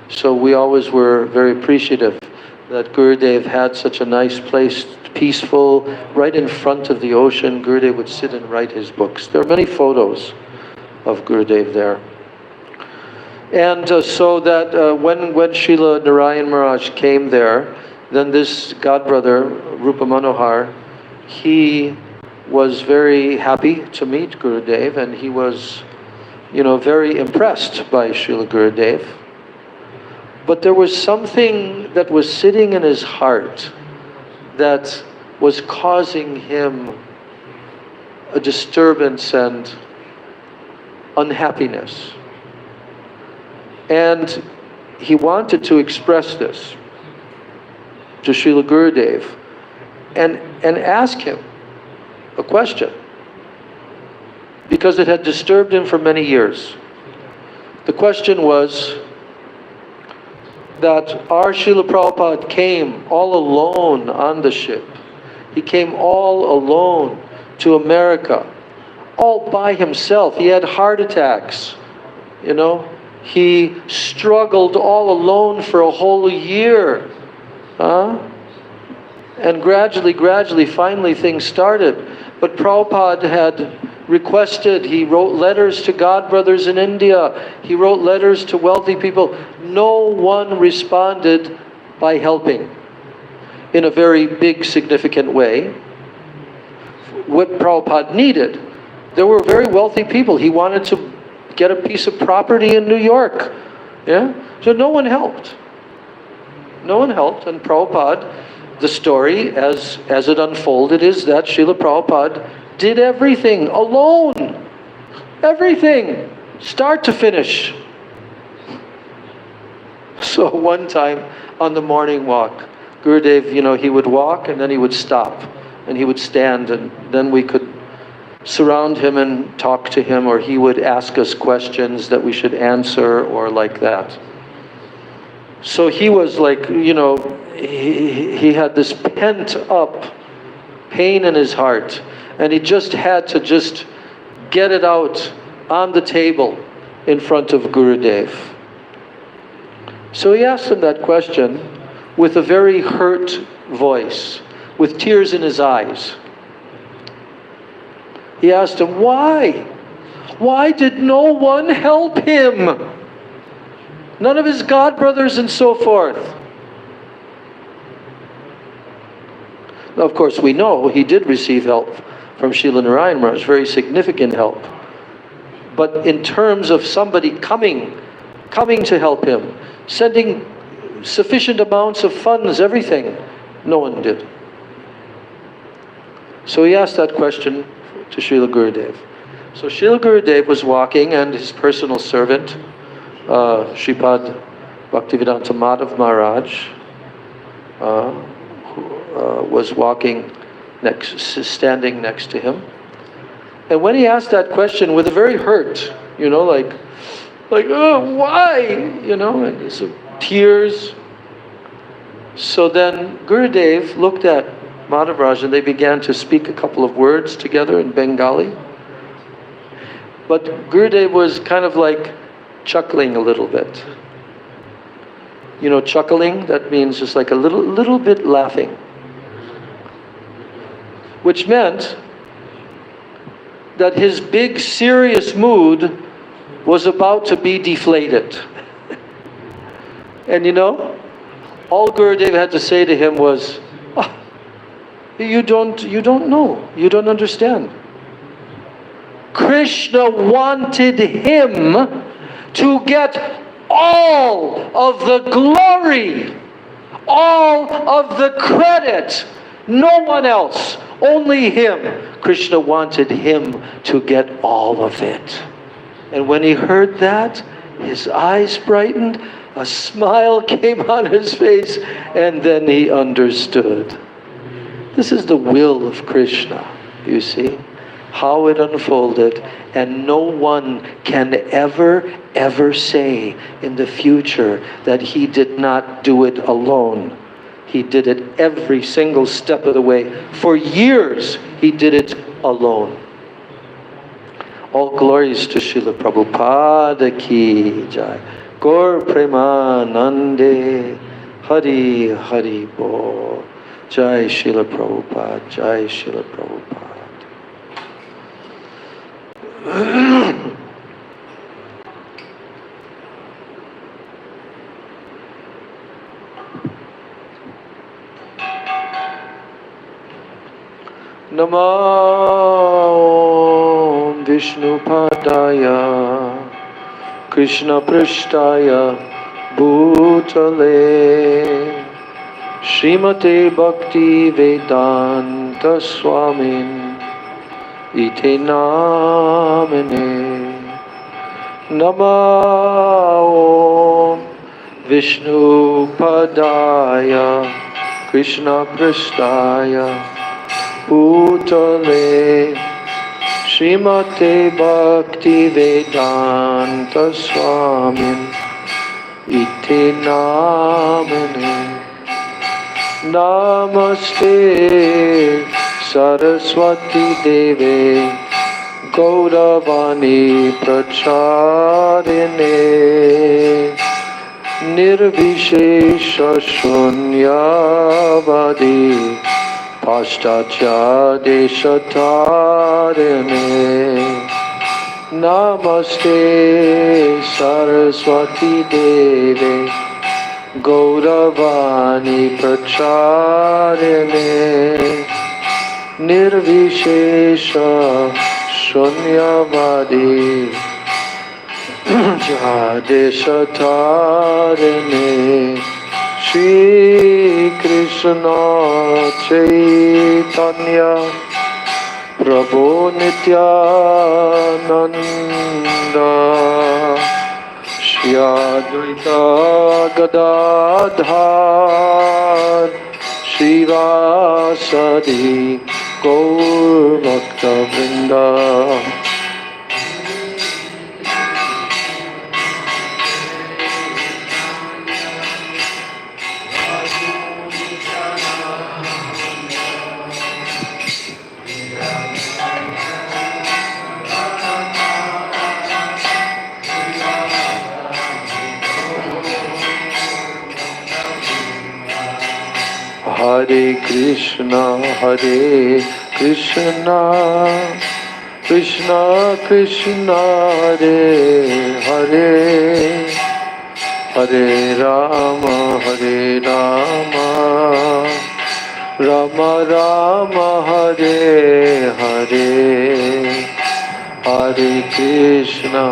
so we always were very appreciative that Gurudev had such a nice place, peaceful, right in front of the ocean. Gurudev would sit and write his books. There are many photos of Gurudev there. And so that when Srila Narayan Maharaj came there, then this godbrother, Rupa Manohar, he was very happy to meet Gurudev, and he was, very impressed by Srila Gurudev. But there was something that was sitting in his heart that was causing him a disturbance and unhappiness. And he wanted to express this to Srila Gurudev and ask him a question, because it had disturbed him for many years. The question was that our Srila Prabhupada came all alone on the ship. He came all alone to America, all by himself. He had heart attacks, He struggled all alone for a whole year. And gradually, finally things started. But Prabhupada had requested, he wrote letters to godbrothers in India, he wrote letters to wealthy people. No one responded by helping in a very big, significant way what Prabhupada needed. There were very wealthy people. He wanted to get a piece of property in New York. So no one helped. No one helped, and Prabhupada, the story as it unfolded is that Srila Prabhupada did everything alone. Everything, start to finish. So one time on the morning walk, Gurudev, he would walk and then he would stop and he would stand, and then we could surround him and talk to him, or he would ask us questions that we should answer, or like that. So he was like, he had this pent up pain in his heart, and he just had to just get it out on the table in front of Gurudev. So he asked him that question with a very hurt voice, with tears in his eyes. He asked him, why? Why did no one help him? None of his godbrothers and so forth. Now, of course, we know he did receive help from Srila Narayan Maharaj, very significant help. But in terms of somebody coming to help him, sending sufficient amounts of funds, everything, no one did. So he asked that question to Srila Gurudev. So Srila Gurudev was walking, and his personal servant, Sripad Bhaktivedanta Madhav Maharaj, was walking standing next to him. And when he asked that question with a very hurt, like, oh, why? And some tears. So then Gurudev looked at Madhav Raj, and they began to speak a couple of words together in Bengali. But Gurudev was kind of like chuckling a little bit. Chuckling, that means just like a little bit laughing. Which meant that his big serious mood was about to be deflated. And all Gurudev had to say to him was, you don't know, you don't understand. Krishna wanted him to get all of the glory, all of the credit. No one else, only him. Krishna wanted him to get all of it. And when he heard that, his eyes brightened, a smile came on his face, and then he understood. This is the will of Krishna, you see, how it unfolded, and no one can ever say in the future that he did not do it alone. He did it every single step of the way. For years, he did it alone. All glories to Srila Prabhupada ki jai. Gaur Premanande Hari Hari Bol. Jai Srila Prabhupada, Jai Srila Prabhupada. Namo Vishnu Padaya Krishna Prishtaya Bhutale Srimate Bhakti Vedanta Swamin Ite Namine Namo Vishnu Padaya Krishna Prishtaya Bhutale Srimate Bhakti Vedanta Swamin Ite Namine Namaste Saraswati Deve Gauravani Pracharine Nirvishesha Shunyavadi Paschatya Deshatarine Namaste Saraswati Deve Gauravani Pracharine Nirvishesha Shunyavadi Jadeshatarine Shri Krishna Chaitanya Prabhu Nityananda Shri Advaita Gadadhar Shri Vasadi Gaur Bhakta Vrinda. Hare Krishna, Krishna Krishna, Hare Hare, Hare Rama, Rama Rama, Hare Hare, Hare Krishna,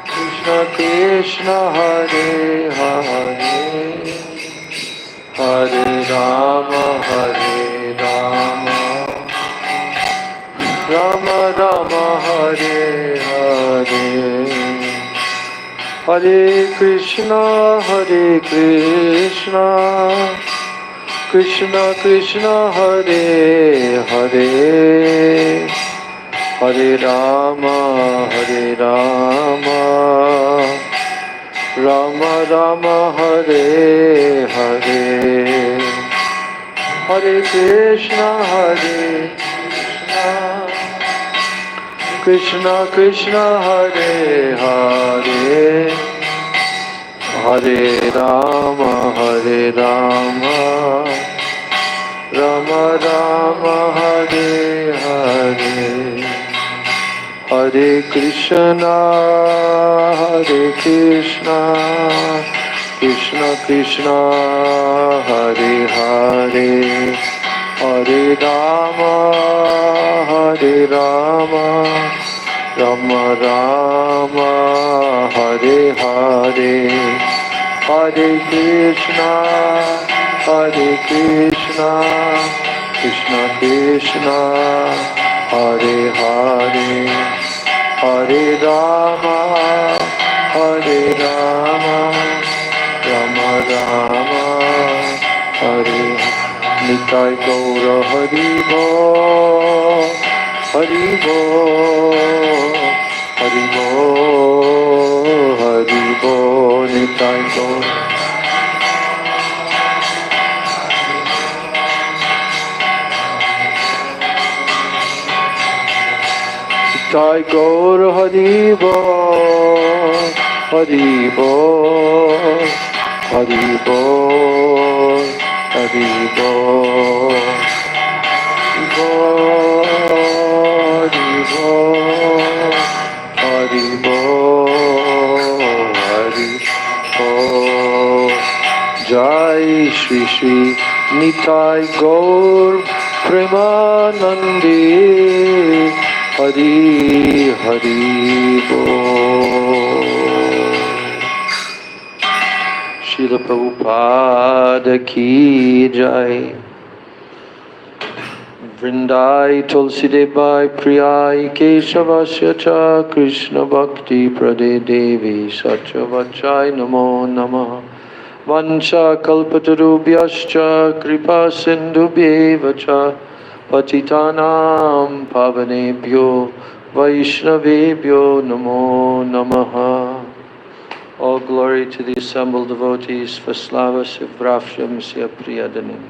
Krishna Krishna, Hare Hare, Hare Rama, Rama Rama, Hare Hare, Hare Krishna, Krishna Krishna, Hare Hare, Hare Rama, Rama Rama, Hare Hare, Hare Krishna, Krishna Krishna, Hare Hare, Hare Rama, Rama Rama, Hare Hare, Hare Krishna, Krishna Krishna, Hare Hare, Hare Rama, Rama Rama, Hare Hare, Hare Krishna, Hare Krishna, Krishna Krishna, Hare Hare, Hare Rama, Hare Rama, Rama Rama, Hare Nitai Gaura Hari Bo, Hari Bo, Hari Bo, Hari Bo, Nitai Gaura. Nitai Gaura Hari Bo, Hari Bo, Hari Bo, Hari Bo, Hari Bo, Hari Bo, Hari Bo. Jai Shri Shri Nitai Gaur Premanande Hari Hari Bo. Srila Prabhupada ki jai. Vrindai Tulsi Devai Priyai Keshavasya cha Krishna Bhakti Prade Devi Satyavachai Namo Namaha. Vancha kalpatarubhyascha kripa sindhubhyeva cha patitanam pavanebhyo vaishnavebhyo namo namaha. All glory to the assembled devotees for slava sivrafsham sya priyadanim.